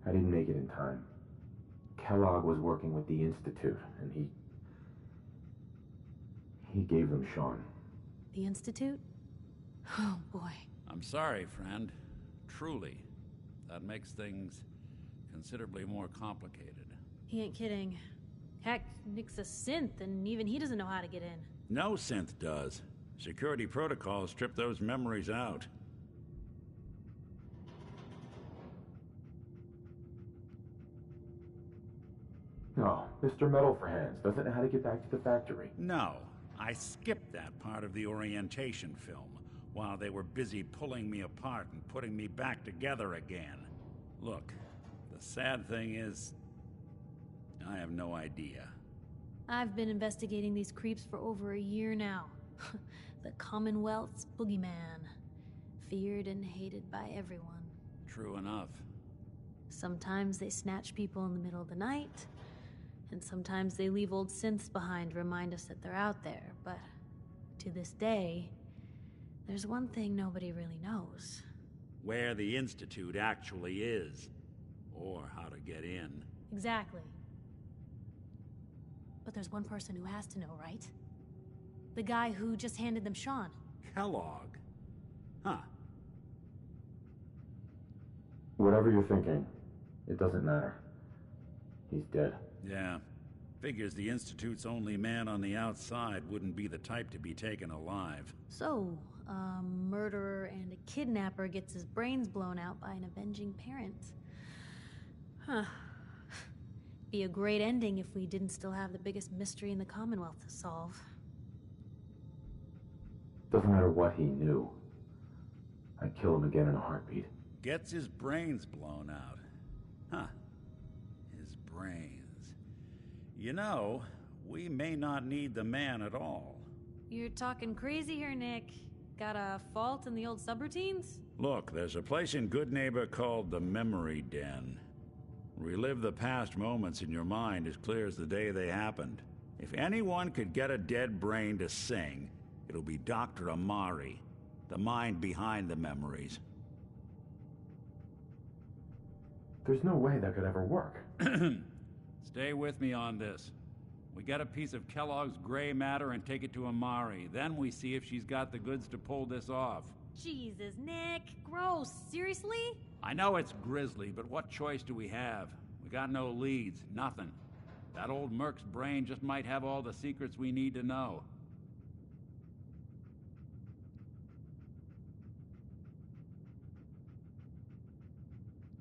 I didn't make it in time. Kellogg was working with the Institute, and he gave them Sean. The Institute? Oh, boy. I'm sorry, friend. Truly. That makes things considerably more complicated. He ain't kidding. Heck, Nick's a synth, and even he doesn't know how to get in. No synth does. Security protocols strip those memories out. No, Mr. Metal for Hands doesn't know how to get back to the factory. No, I skipped that part of the orientation film while they were busy pulling me apart and putting me back together again. Look, the sad thing is, I have no idea. I've been investigating these creeps for over a year now. The Commonwealth's boogeyman. Feared and hated by everyone. True enough. Sometimes they snatch people in the middle of the night, and sometimes they leave old synths behind to remind us that they're out there, but to this day, there's one thing nobody really knows. Where the Institute actually is, or how to get in. Exactly. But there's one person who has to know, right? The guy who just handed them Sean. Kellogg? Huh. Whatever you're thinking, it doesn't matter. He's dead. Yeah. Figures the Institute's only man on the outside wouldn't be the type to be taken alive. So, a murderer and a kidnapper gets his brains blown out by an avenging parent. Huh. Be a great ending if we didn't still have the biggest mystery in the Commonwealth to solve. Doesn't matter what he knew. I'd kill him again in a heartbeat. Gets his brains blown out. Huh. His brains. You know, we may not need the man at all. You're talking crazy here, Nick. Got a fault in the old subroutines? Look, there's a place in Good Neighbor called the Memory Den. Relive the past moments in your mind as clear as the day they happened. If anyone could get a dead brain to sing, it'll be Dr. Amari, the mind behind the memories. There's no way that could ever work. Stay with me on this. We get a piece of Kellogg's gray matter and take it to Amari. Then we see if she's got the goods to pull this off. Jesus, Nick. Gross. Seriously? I know it's grisly, but what choice do we have? We got no leads, nothing. That old Merc's brain just might have all the secrets we need to know.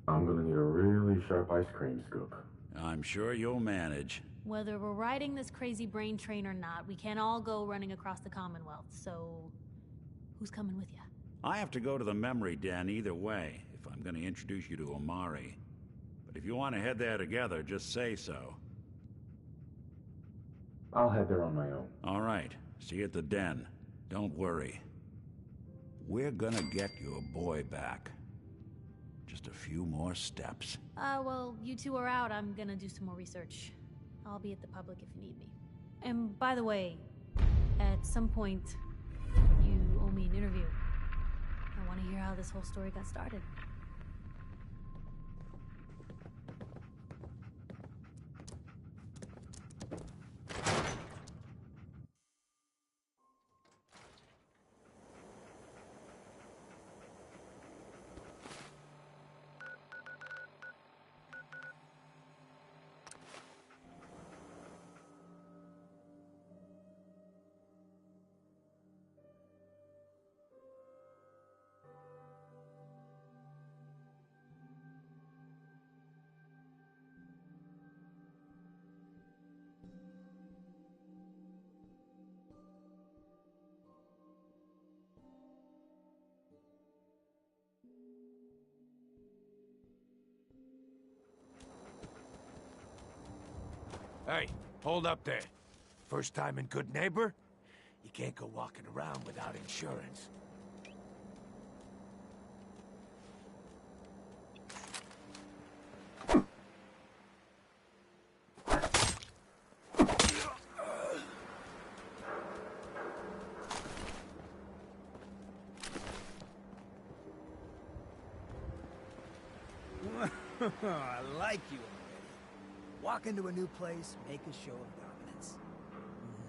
I'm gonna need a really sharp ice cream scoop. I'm sure you'll manage. Whether we're riding this crazy brain train or not, we can't all go running across the Commonwealth, so... who's coming with you? I have to go to the memory den either way, if I'm going to introduce you to Omari. But if you want to head there together, just say so. I'll head there on my own. All right. See you at the den. Don't worry. We're gonna get your boy back. Just a few more steps. Well, you two are out. I'm gonna do some more research. I'll be at the public if you need me. And by the way, at some point, you owe me an interview. I want to hear how this whole story got started. Hey, hold up there. First time in Good Neighbor? You can't go walking around without insurance. I like you already. Walk into a new place, make a show of dominance.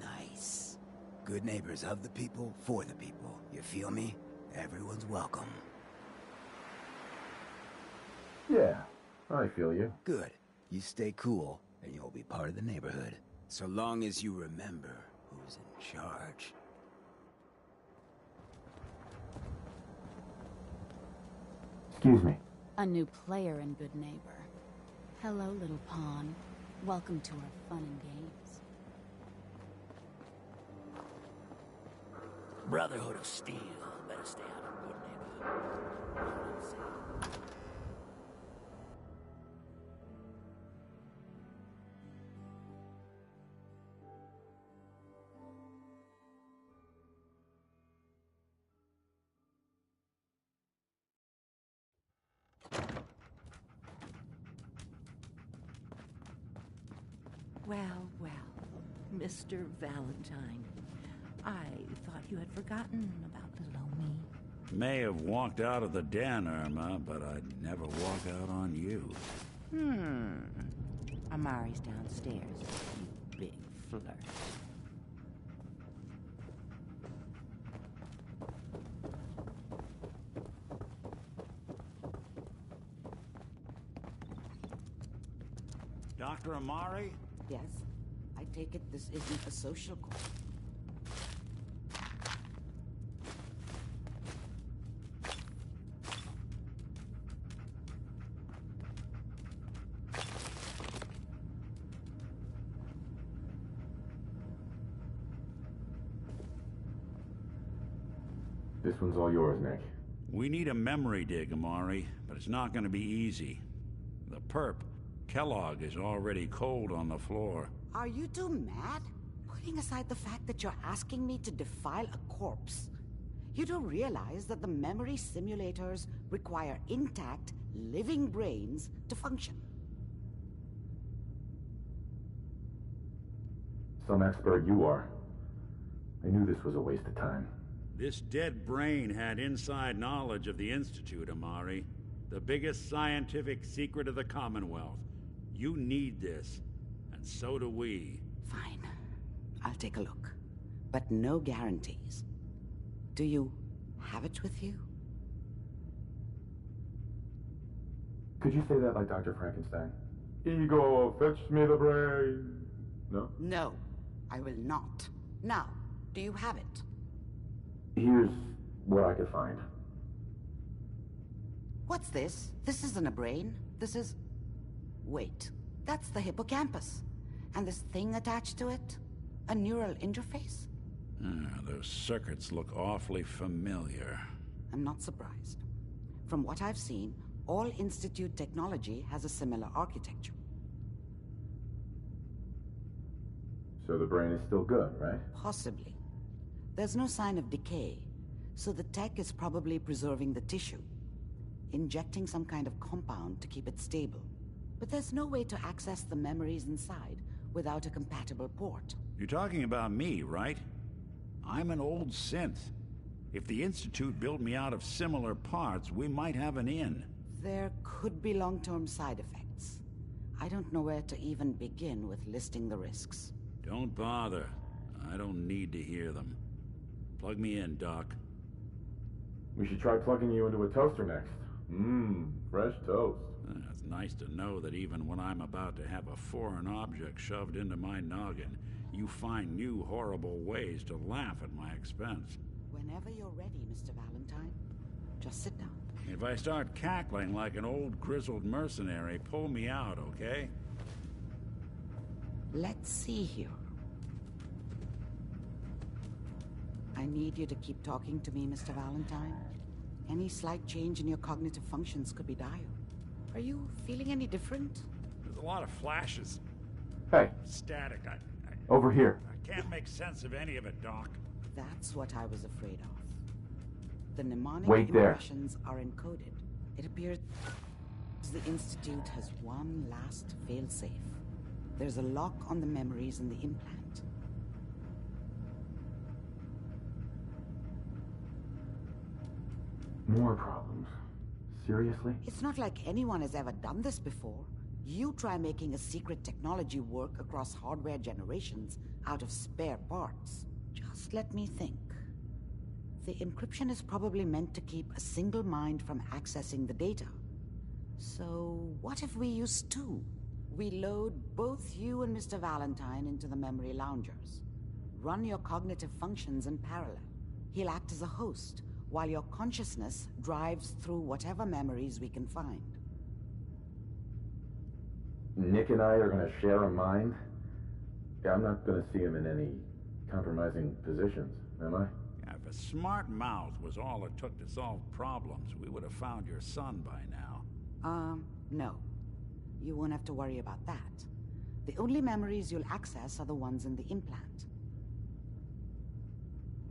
Nice. Good neighbors of the people, for the people. You feel me? Everyone's welcome. Yeah, I feel you. Good. You stay cool, and you'll be part of the neighborhood. So long as you remember who's in charge. Excuse me. A new player in Good Neighbor. Hello, little pawn. Welcome to our fun and games. Brotherhood of Steel. Better stay out of Good Neighborhood. Well, well, Mr. Valentine. I thought you had forgotten about little old me. May have walked out of the den, Irma, but I'd never walk out on you. Amari's downstairs, you big flirt. Dr. Amari? Yes? I take it this isn't a social call. This one's all yours, Nick. We need a memory dig, Amari, but it's not going to be easy. The perp, Kellogg, is already cold on the floor. Are you two mad? Putting aside the fact that you're asking me to defile a corpse, you do realize that the memory simulators require intact, living brains to function. Some expert you are. I knew this was a waste of time. This dead brain had inside knowledge of the Institute, Amari. The biggest scientific secret of the Commonwealth. You need this, and so do we. Fine. I'll take a look. But no guarantees. Do you have it with you? Could you say that like Dr. Frankenstein? Ego, fetch me the brain. No? No, I will not. Now, do you have it? Here's what I could find. What's this? This isn't a brain. This is... Wait, that's the hippocampus. And this thing attached to it? A neural interface? Those circuits look awfully familiar. I'm not surprised. From what I've seen, all Institute technology has a similar architecture. So the brain is still good, right? Possibly. There's no sign of decay, so the tech is probably preserving the tissue, injecting some kind of compound to keep it stable. But there's no way to access the memories inside without a compatible port. You're talking about me, right? I'm an old synth. If the Institute built me out of similar parts, we might have an in. There could be long-term side effects. I don't know where to even begin with listing the risks. Don't bother. I don't need to hear them. Plug me in, Doc. We should try plugging you into a toaster next. Fresh toast. It's nice to know that even when I'm about to have a foreign object shoved into my noggin, you find new horrible ways to laugh at my expense. Whenever you're ready, Mr. Valentine, just sit down. If I start cackling like an old grizzled mercenary, pull me out, okay? Let's see here. I need you to keep talking to me, Mr. Valentine. Any slight change in your cognitive functions could be dire. Are you feeling any different? There's a lot of flashes. Hey. Static. Over here. I can't make sense of any of it, Doc. That's what I was afraid of. The mnemonic impressions are encoded. It appears the Institute has one last failsafe. There's a lock on the memories in the implant. More problems. Seriously? It's not like anyone has ever done this before. You try making a secret technology work across hardware generations out of spare parts. Just let me think. The encryption is probably meant to keep a single mind from accessing the data. So what if we use two? We load both you and Mr. Valentine into the memory loungers. Run your cognitive functions in parallel. He'll act as a host, while your consciousness drives through whatever memories we can find. Nick and I are going to share a mind? Yeah, I'm not going to see him in any compromising positions, am I? Yeah, if a smart mouth was all it took to solve problems, we would have found your son by now. No. You won't have to worry about that. The only memories you'll access are the ones in the implant.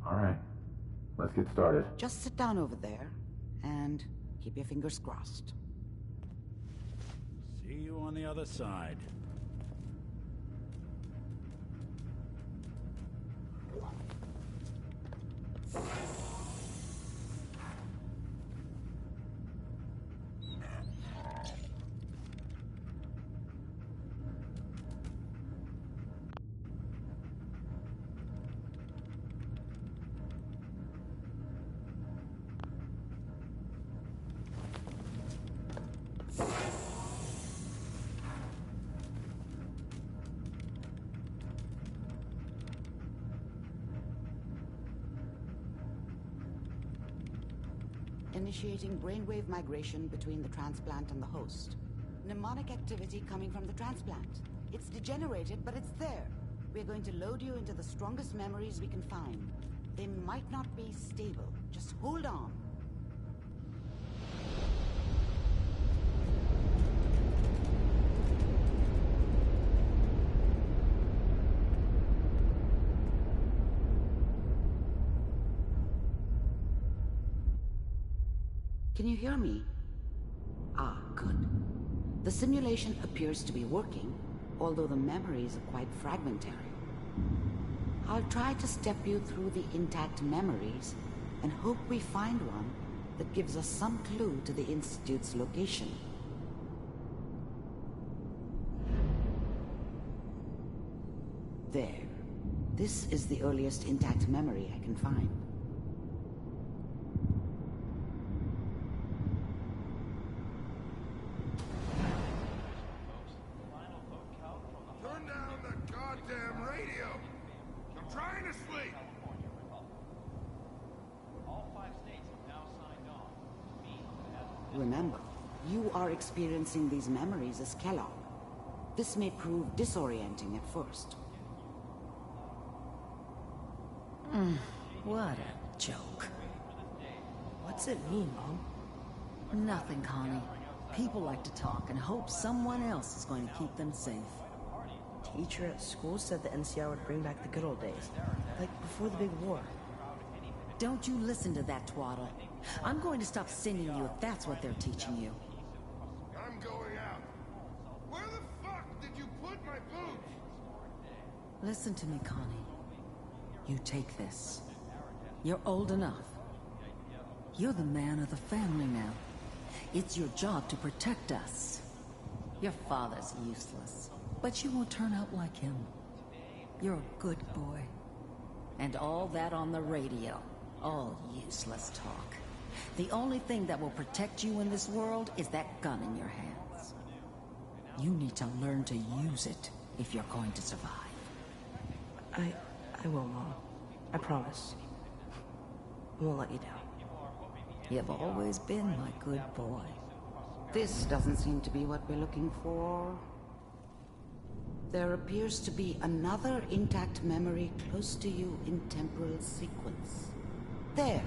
All right. Let's get started. Just sit down over there, and keep your fingers crossed. See you on the other side. Initiating brainwave migration between the transplant and the host. Mnemonic activity coming from the transplant. It's degenerated, but it's there. We're going to load you into the strongest memories we can find. They might not be stable. Just hold on. Can you hear me? Ah, good. The simulation appears to be working, although the memories are quite fragmentary. I'll try to step you through the intact memories and hope we find one that gives us some clue to the Institute's location. There. This is the earliest intact memory I can find. Turn down the goddamn radio! I'm trying to sleep! Remember, you are experiencing these memories as Kellogg. This may prove disorienting at first. What a joke. What's What's it mean, Mom? Nothing, Connie. People like to talk and hope someone else is going to keep them safe. Teacher at school said the NCR would bring back the good old days. Like before the big war. Don't you listen to that twaddle. I'm going to stop sending you if that's what they're teaching you. I'm going out. Where the fuck did you put my boots? Listen to me, Connie. You take this. You're old enough. You're the man of the family now. It's your job to protect us. Your father's useless, but you won't turn out like him. You're a good boy. And all that on the radio, all useless talk. The only thing that will protect you in this world is that gun in your hands. You need to learn to use it if you're going to survive. I will, Mom. I promise. I won't let you down. You've always been my good boy. This doesn't seem to be what we're looking for. There appears to be another intact memory close to you in temporal sequence. There.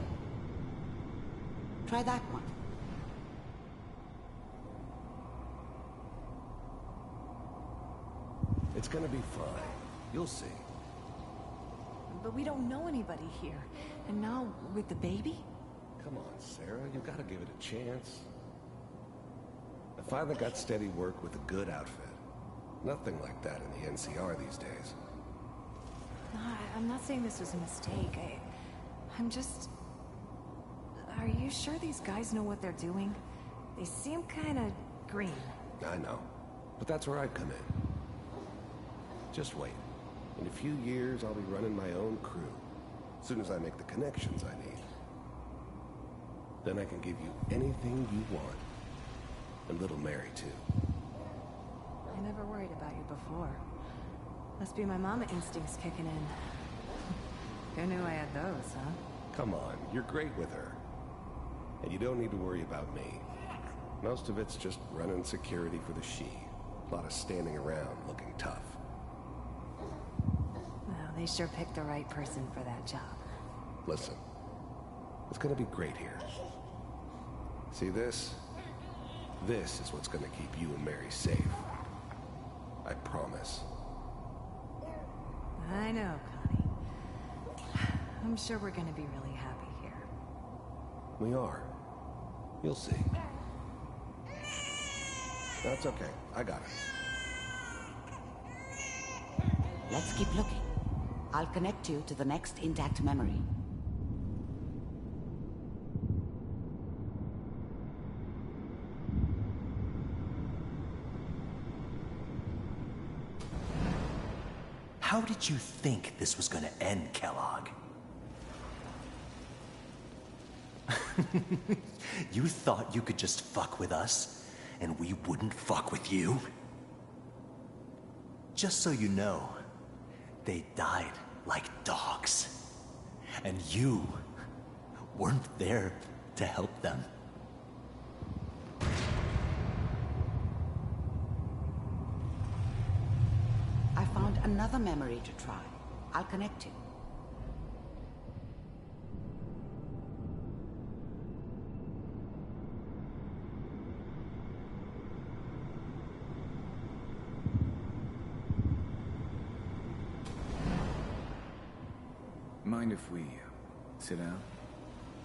Try that one. It's gonna be fine. You'll see. But we don't know anybody here. And now, with the baby? Come on, Sarah. You gotta give it a chance. I finally got steady work with a good outfit. Nothing like that in the NCR these days. No, I'm not saying this was a mistake. I'm just... Are you sure these guys know what they're doing? They seem kinda green. I know. But that's where I come in. Just wait. In a few years, I'll be running my own crew. As soon as I make the connections I need. Then I can give you anything you want. And little Mary, too. I never worried about you before. Must be my mama instincts kicking in. Who knew I had those, huh? Come on, you're great with her. And you don't need to worry about me. Most of it's just running security for the she. A lot of standing around looking tough. Well, they sure picked the right person for that job. Listen, it's gonna be great here. See this? This is what's gonna keep you and Mary safe. I promise. I know, Connie. I'm sure we're gonna be really happy here. We are. You'll see. That's okay. I got it. Let's keep looking. I'll connect you to the next intact memory. How did you think this was gonna end, Kellogg? You thought you could just fuck with us, and we wouldn't fuck with you? Just so you know, they died like dogs. And you weren't there to help them. I found another memory to try. I'll connect you. Mind if we sit down?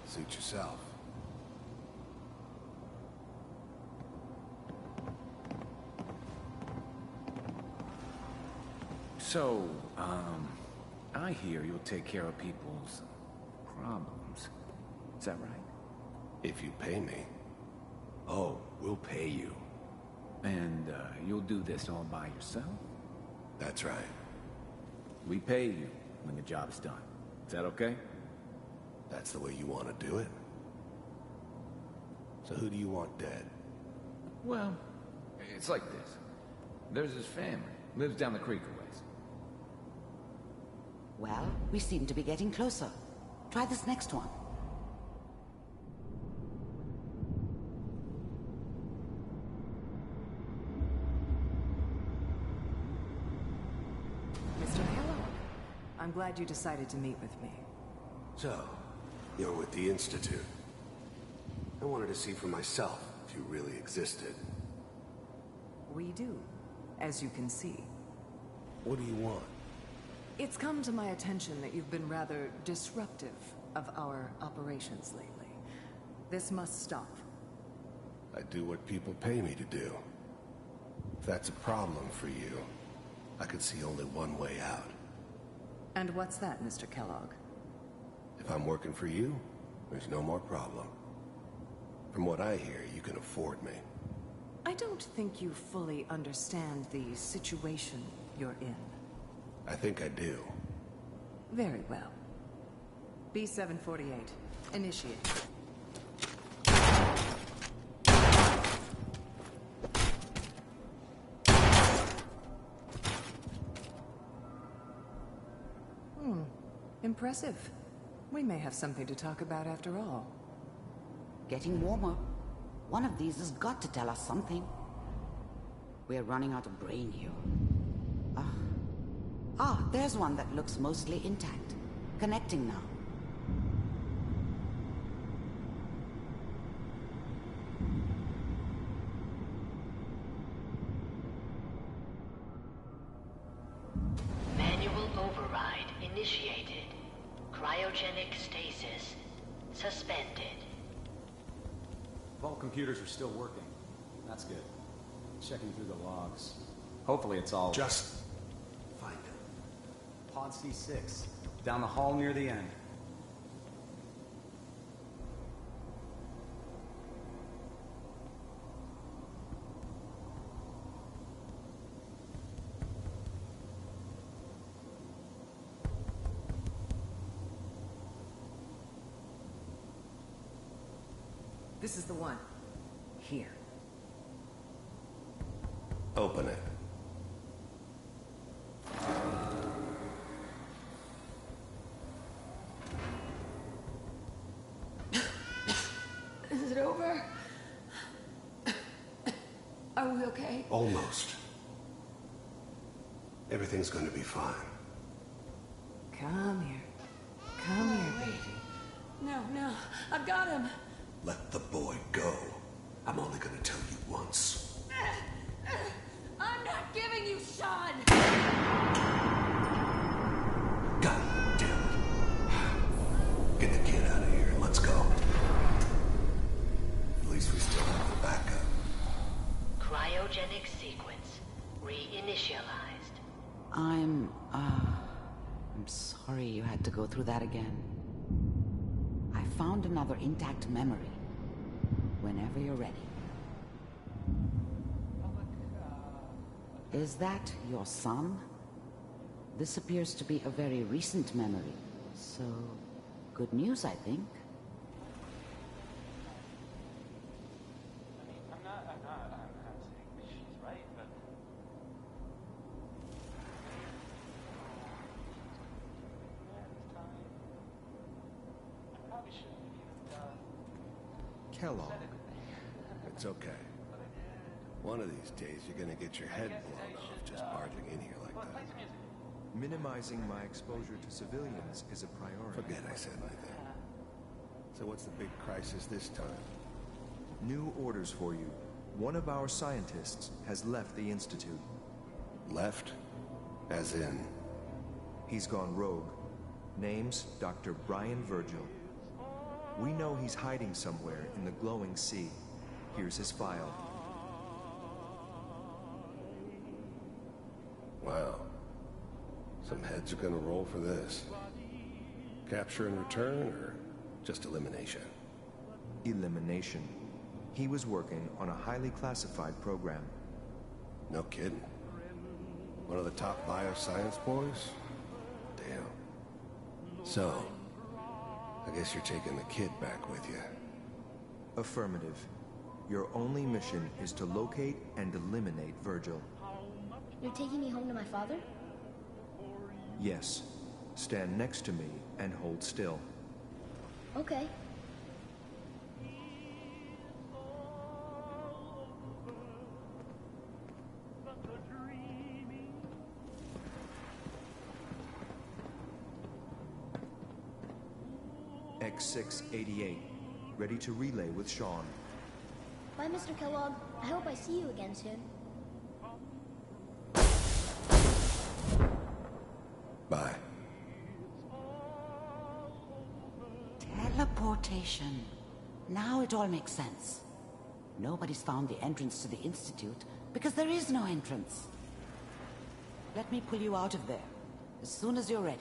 Suit yourself. So, I hear you'll take care of people's problems. Is that right? If you pay me. Oh, we'll pay you. And, you'll do this all by yourself? That's right. We pay you when the job's done. Is that okay? That's the way you want to do it? So who do you want dead? Well, it's like this. There's his family. Lives down the creek a ways. Well, we seem to be getting closer. Try this next one. Mr. Kellogg, I'm glad you decided to meet with me. So, you're with the Institute. I wanted to see for myself if you really existed. We do, as you can see. What do you want? It's come to my attention that you've been rather disruptive of our operations lately. This must stop. I do what people pay me to do. If that's a problem for you, I could see only one way out. And what's that, Mr. Kellogg? If I'm working for you, there's no more problem. From what I hear, you can afford me. I don't think you fully understand the situation you're in. I think I do. Very well. B-748, initiate. Impressive. We may have something to talk about after all. Getting warmer. One of these has got to tell us something. We're running out of brain here. There's one that looks mostly intact. Connecting now. Manual override initiated. Cryogenic stasis suspended. Vault computers are still working. That's good. Checking through the logs. Hopefully it's all... Just find it. Pod C6. Down the hall near the end. This is the one. Here. Open it. Is it over? Are we okay? Almost. Everything's gonna be fine. Come here. Come here, baby. No, I've got him. Let the boy go. I'm only gonna tell you once. I'm not giving you Sean! God damn it. Get the kid out of here and let's go. At least we still have the backup. Cryogenic sequence reinitialized. I'm sorry you had to go through that again. I found another intact memory. Whenever you're ready. Is that your son? This appears to be a very recent memory. So, good news, I think. I'm saying she's right, but... I probably shouldn't have Kellogg. It's okay. One of these days you're gonna get your head blown off just barging in here like that. Minimizing my exposure to civilians is a priority. Forget I said anything. So what's the big crisis this time? New orders for you. One of our scientists has left the Institute. Left? As in? He's gone rogue. Name's Dr. Brian Virgil. We know he's hiding somewhere in the glowing sea. Here's his file. Wow. Some heads are gonna roll for this. Capture and return, or just elimination? Elimination. He was working on a highly classified program. No kidding. One of the top bioscience boys? Damn. So, I guess you're taking the kid back with you. Affirmative. Your only mission is to locate and eliminate Virgil. You're taking me home to my father? Yes. Stand next to me and hold still. Okay. X688. ready to relay with Sean. Bye, Mr. Kellogg. I hope I see you again soon. Bye. Teleportation. Now it all makes sense. Nobody's found the entrance to the Institute because there is no entrance. Let me pull you out of there as soon as you're ready.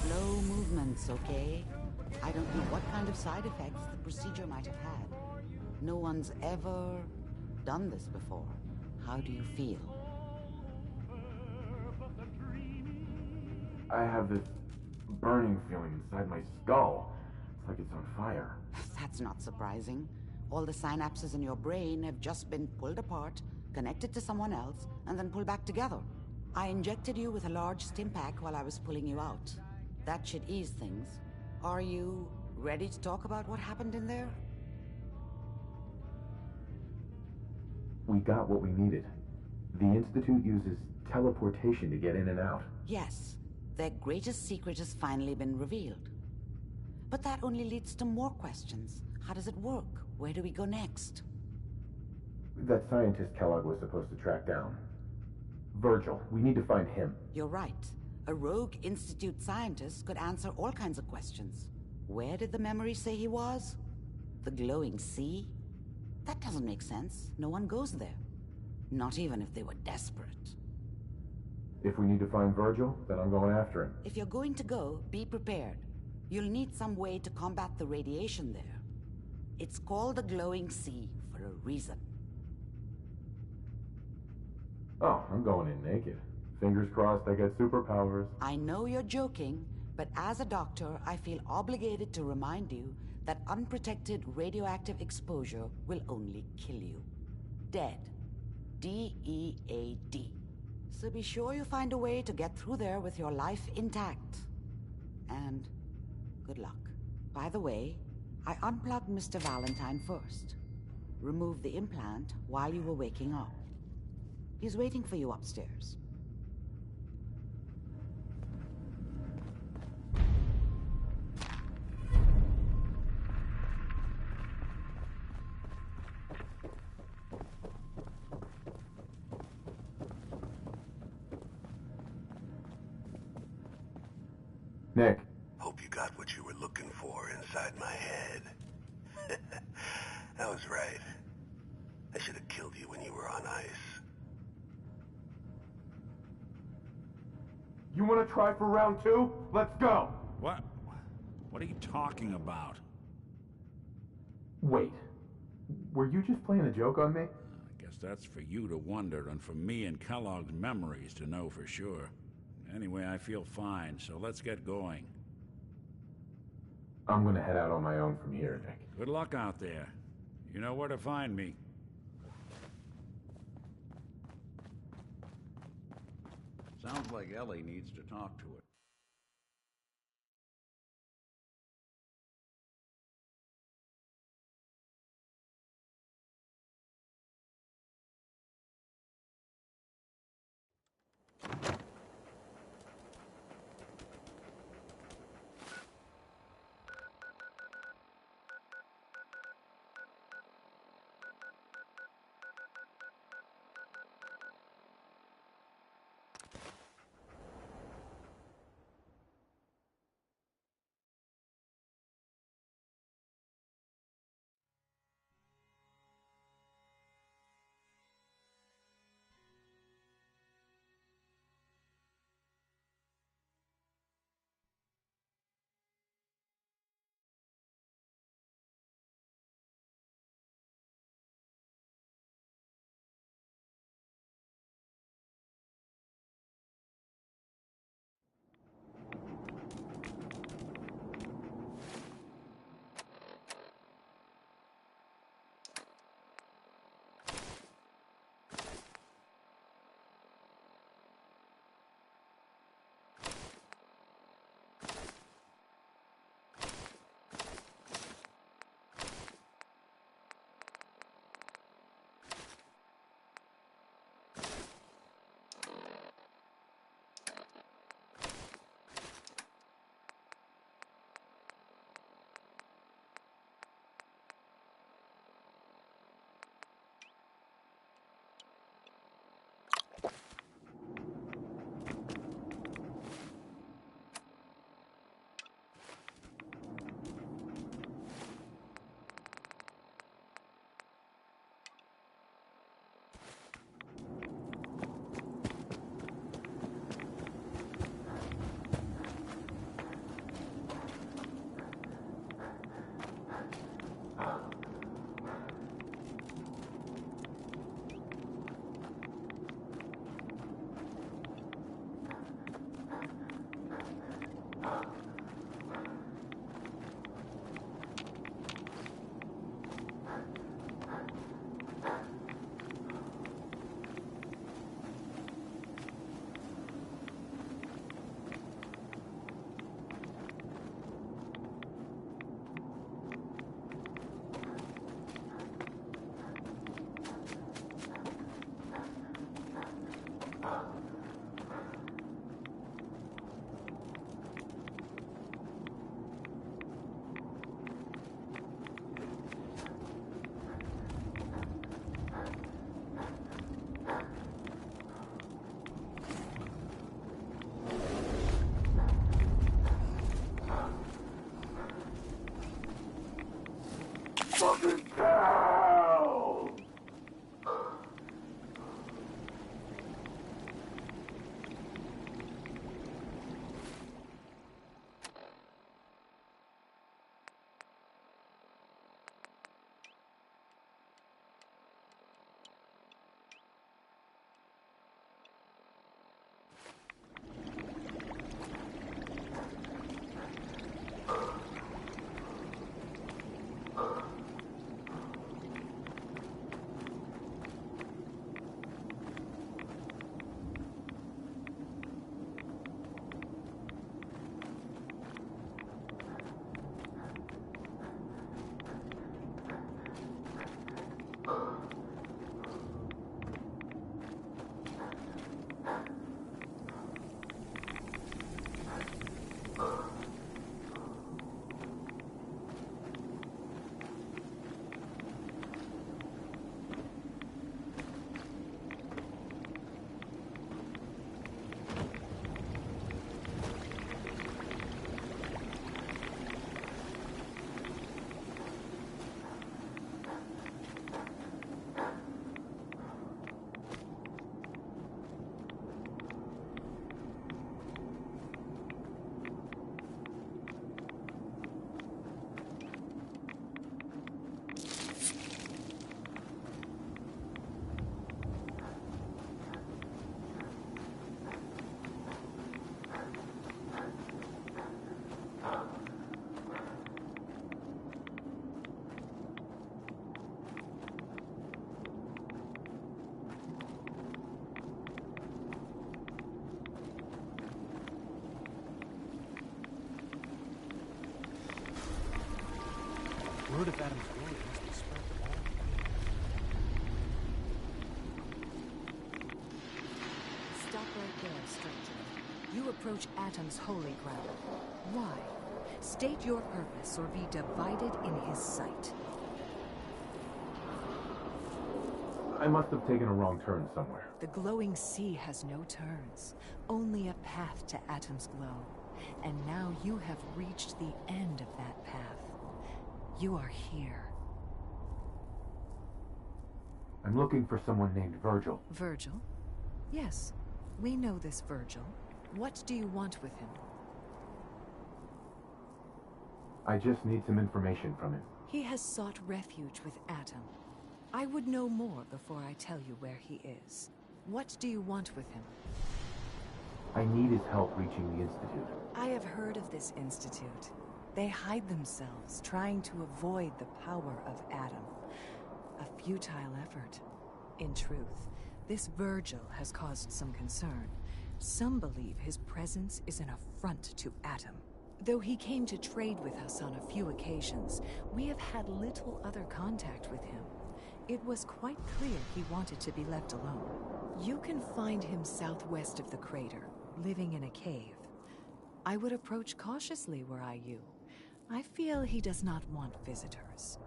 Slow movements, okay? I don't know what kind of side effects the procedure might have had. No one's ever done this before. How do you feel? I have this burning feeling inside my skull. It's like it's on fire. That's not surprising. All the synapses in your brain have just been pulled apart, connected to someone else, and then pulled back together. I injected you with a large stim pack while I was pulling you out. That should ease things. Are you ready to talk about what happened in there? We got what we needed. The Institute uses teleportation to get in and out. Yes, their greatest secret has finally been revealed. But that only leads to more questions. How does it work? Where do we go next? That scientist Kellogg was supposed to track down. Virgil, we need to find him. You're right. A rogue Institute scientist could answer all kinds of questions. Where did the memory say he was? The glowing sea? That doesn't make sense. No one goes there. Not even if they were desperate. If we need to find Virgil, then I'm going after him. If you're going to go, be prepared. You'll need some way to combat the radiation there. It's called the glowing sea for a reason. Oh, I'm going in naked. Fingers crossed I get superpowers. I know you're joking, but as a doctor, I feel obligated to remind you that unprotected radioactive exposure will only kill you. Dead. D-E-A-D. So be sure you find a way to get through there with your life intact. And good luck. By the way, I unplugged Mr. Valentine first. Removed the implant while you were waking up. He's waiting for you upstairs. Nick. Hope you got what you were looking for inside my head. I was right. I should have killed you when you were on ice. You want to try for round 2? Let's go! What? What are you talking about? Wait. Were you just playing a joke on me? I guess that's for you to wonder and for me and Kellogg's memories to know for sure. Anyway, I feel fine, so let's get going. I'm gonna head out on my own from here, Nick. Good luck out there. You know where to find me. Sounds like Ellie needs to talk to it. Word of Adam's glory must be spread to all. Stop right there, stranger. You approach Atom's holy ground. Why? State your purpose or be divided in his sight. I must have taken a wrong turn somewhere. The glowing sea has no turns, only a path to Atom's glow. And now you have reached the end of that path. You are here. I'm looking for someone named Virgil. Virgil? Yes, we know this Virgil. What do you want with him? I just need some information from him. He has sought refuge with Atom. I would know more before I tell you where he is. What do you want with him? I need his help reaching the Institute. I have heard of this Institute. They hide themselves, trying to avoid the power of Atom. A futile effort. In truth, this Virgil has caused some concern. Some believe his presence is an affront to Atom. Though he came to trade with us on a few occasions, we have had little other contact with him. It was quite clear he wanted to be left alone. You can find him southwest of the crater, living in a cave. I would approach cautiously were I you. I feel he does not want visitors.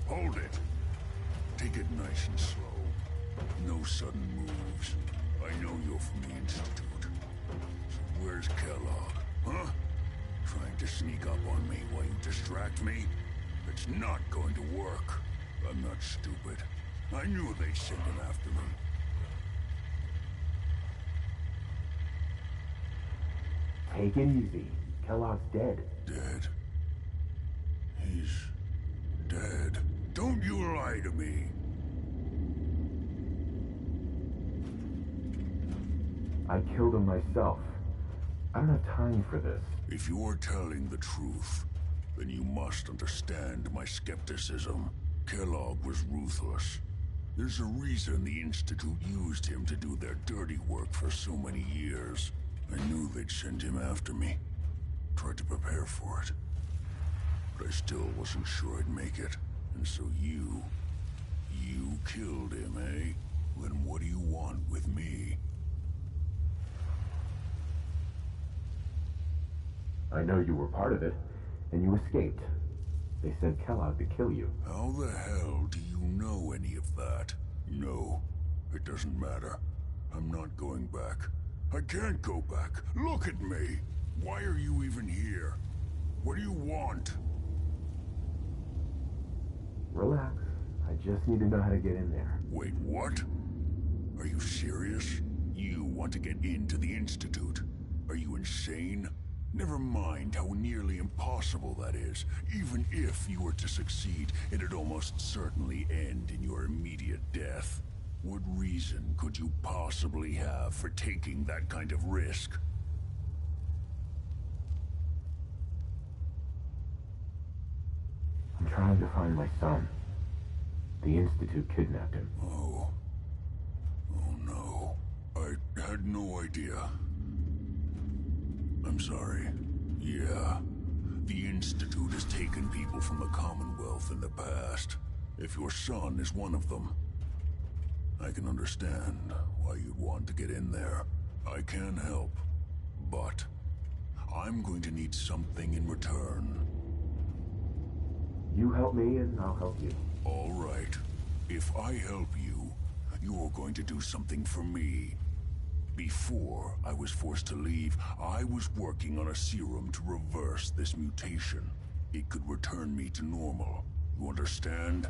Hold it. Take it nice and slow. No sudden moves. I know you're from the Institute. So where's Kellogg, huh? Trying to sneak up on me while you distract me? It's not going to work. I'm not stupid. I knew they'd send him after me. Take it easy. Kellogg's dead. Dead? He's dead. Don't you lie to me. I killed him myself. I don't have time for this. If you're telling the truth, then you must understand my skepticism. Kellogg was ruthless. There's a reason the Institute used him to do their dirty work for so many years. I knew they'd send him after me. Tried to prepare for it. but I still wasn't sure I'd make it. And so you killed him, eh? Then what do you want with me? I know you were part of it, and you escaped. They sent Kellogg to kill you. How the hell do you know any of that? No, it doesn't matter. I'm not going back. I can't go back. Look at me! Why are you even here? What do you want? Relax. I just need to know how to get in there. Wait, what? Are you serious? You want to get into the Institute? Are you insane? Never mind how nearly impossible that is. Even if you were to succeed, it'd almost certainly end in your immediate death. What reason could you possibly have for taking that kind of risk? I'm trying to find my son. The Institute kidnapped him. Oh no. I had no idea. I'm sorry. Yeah. The Institute has taken people from the Commonwealth in the past. If your son is one of them, I can understand why you'd want to get in there. I can help, but I'm going to need something in return. You help me and I'll help you. All right. If I help you, you're going to do something for me. Before I was forced to leave, I was working on a serum to reverse this mutation. It could return me to normal. You understand?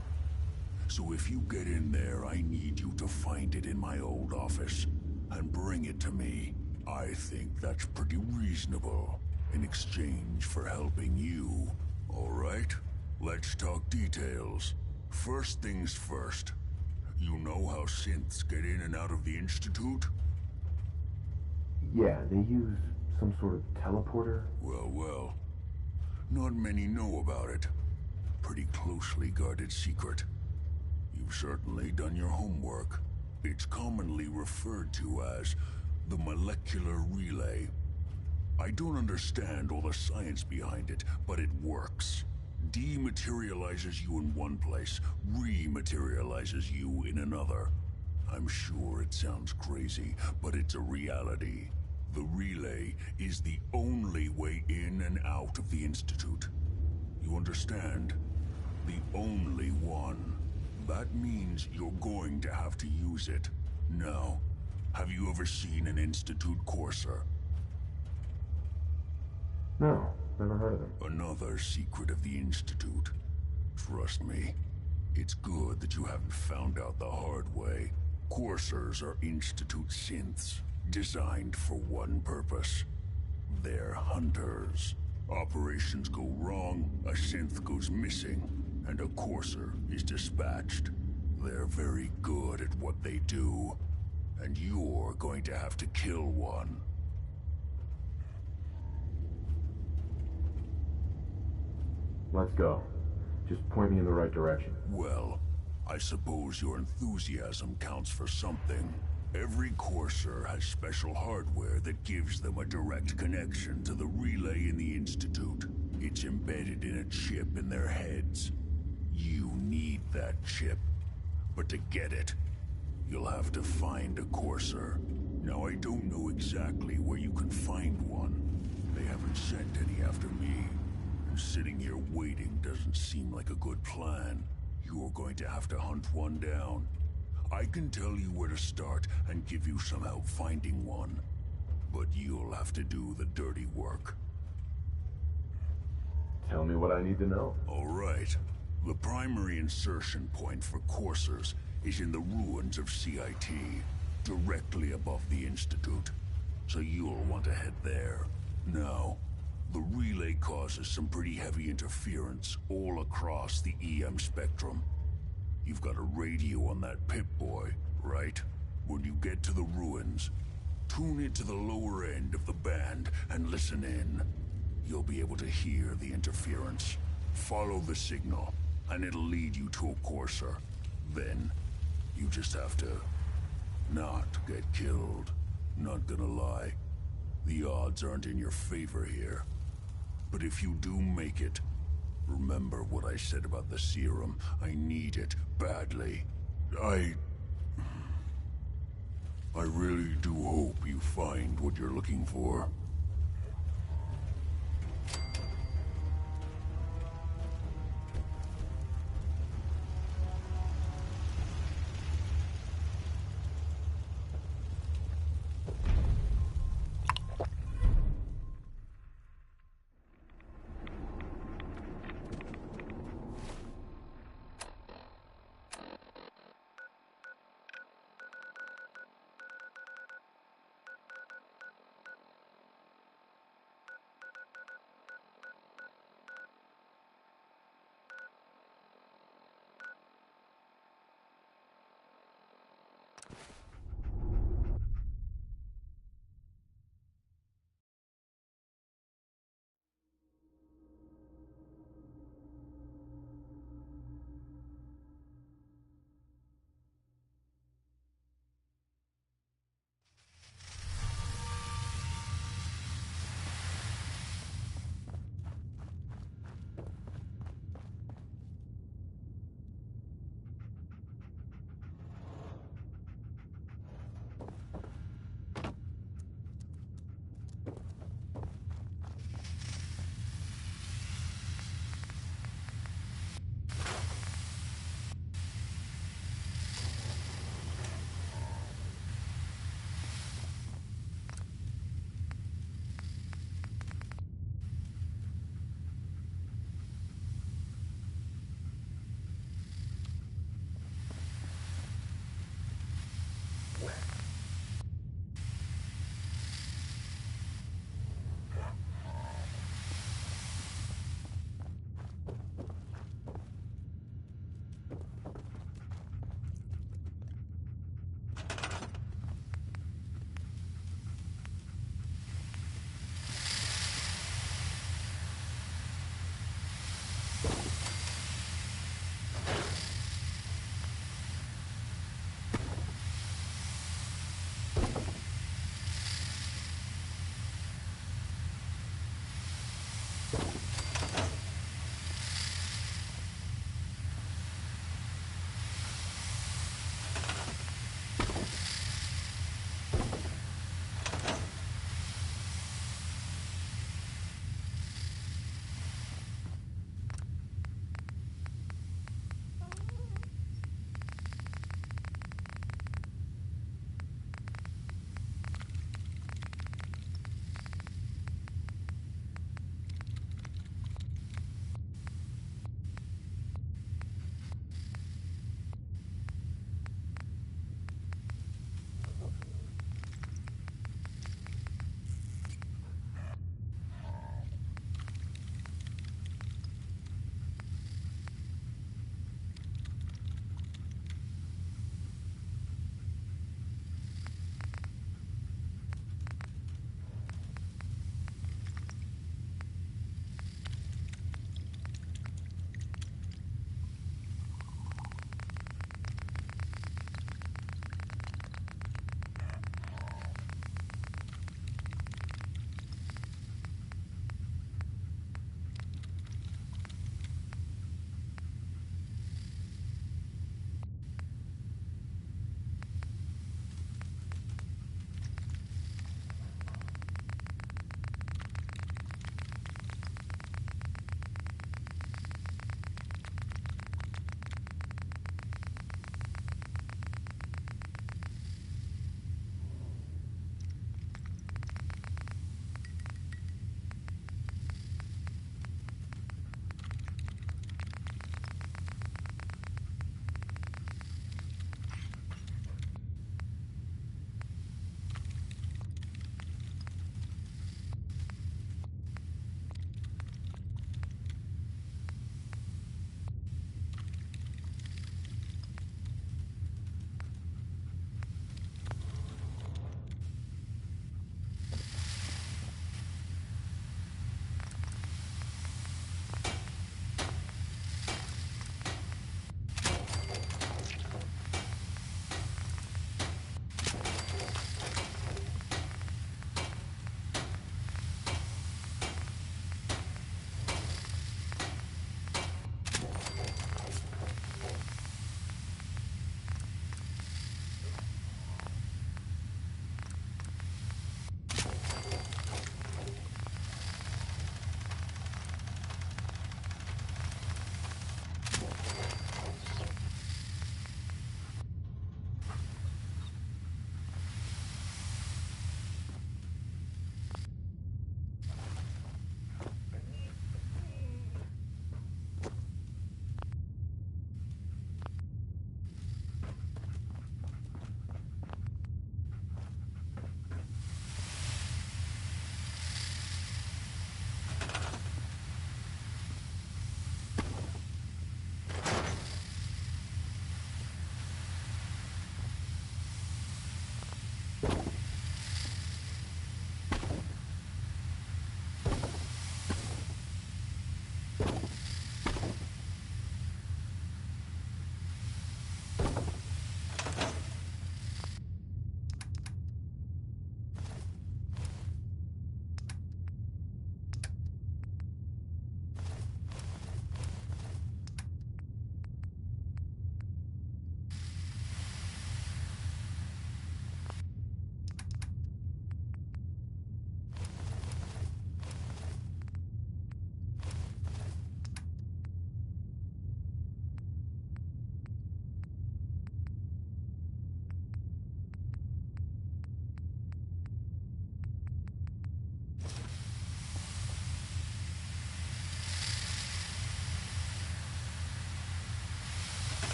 So if you get in there, I need you to find it in my old office and bring it to me. I think that's pretty reasonable in exchange for helping you. All right? Let's talk details. First things first. You know how synths get in and out of the Institute? Yeah, they use some sort of teleporter. Well. Not many know about it. Pretty closely guarded secret. You've certainly done your homework. It's commonly referred to as the molecular relay. I don't understand all the science behind it, but it works. Dematerializes you in one place, rematerializes you in another. I'm sure it sounds crazy, but it's a reality. The relay is the only way in and out of the Institute. You understand? The only one. That means you're going to have to use it. Now, have you ever seen an Institute courser? No, never heard of them. Another secret of the Institute. Trust me, it's good that you haven't found out the hard way. Coursers are Institute synths, designed for one purpose. They're hunters. Operations go wrong, a synth goes missing, and a courser is dispatched. They're very good at what they do, and you're going to have to kill one. Let's go. Just point me in the right direction. Well, I suppose your enthusiasm counts for something. Every courser has special hardware that gives them a direct connection to the relay in the Institute. It's embedded in a chip in their heads. You need that chip. But to get it, you'll have to find a courser. Now, I don't know exactly where you can find one. They haven't sent any after me. And sitting here waiting doesn't seem like a good plan. You're going to have to hunt one down. I can tell you where to start and give you some help finding one. But you'll have to do the dirty work. Tell me what I need to know. All right. The primary insertion point for coursers is in the ruins of CIT, directly above the Institute. So you'll want to head there. Now, the relay causes some pretty heavy interference all across the EM spectrum. You've got a radio on that Pip-Boy, right? When you get to the ruins, tune it to the lower end of the band and listen in. You'll be able to hear the interference. Follow the signal, and it'll lead you to a courser. Then, you just have to not get killed. Not gonna lie, the odds aren't in your favor here. But if you do make it, Remember what I said about the serum. I need it badly. I really do hope you find what you're looking for.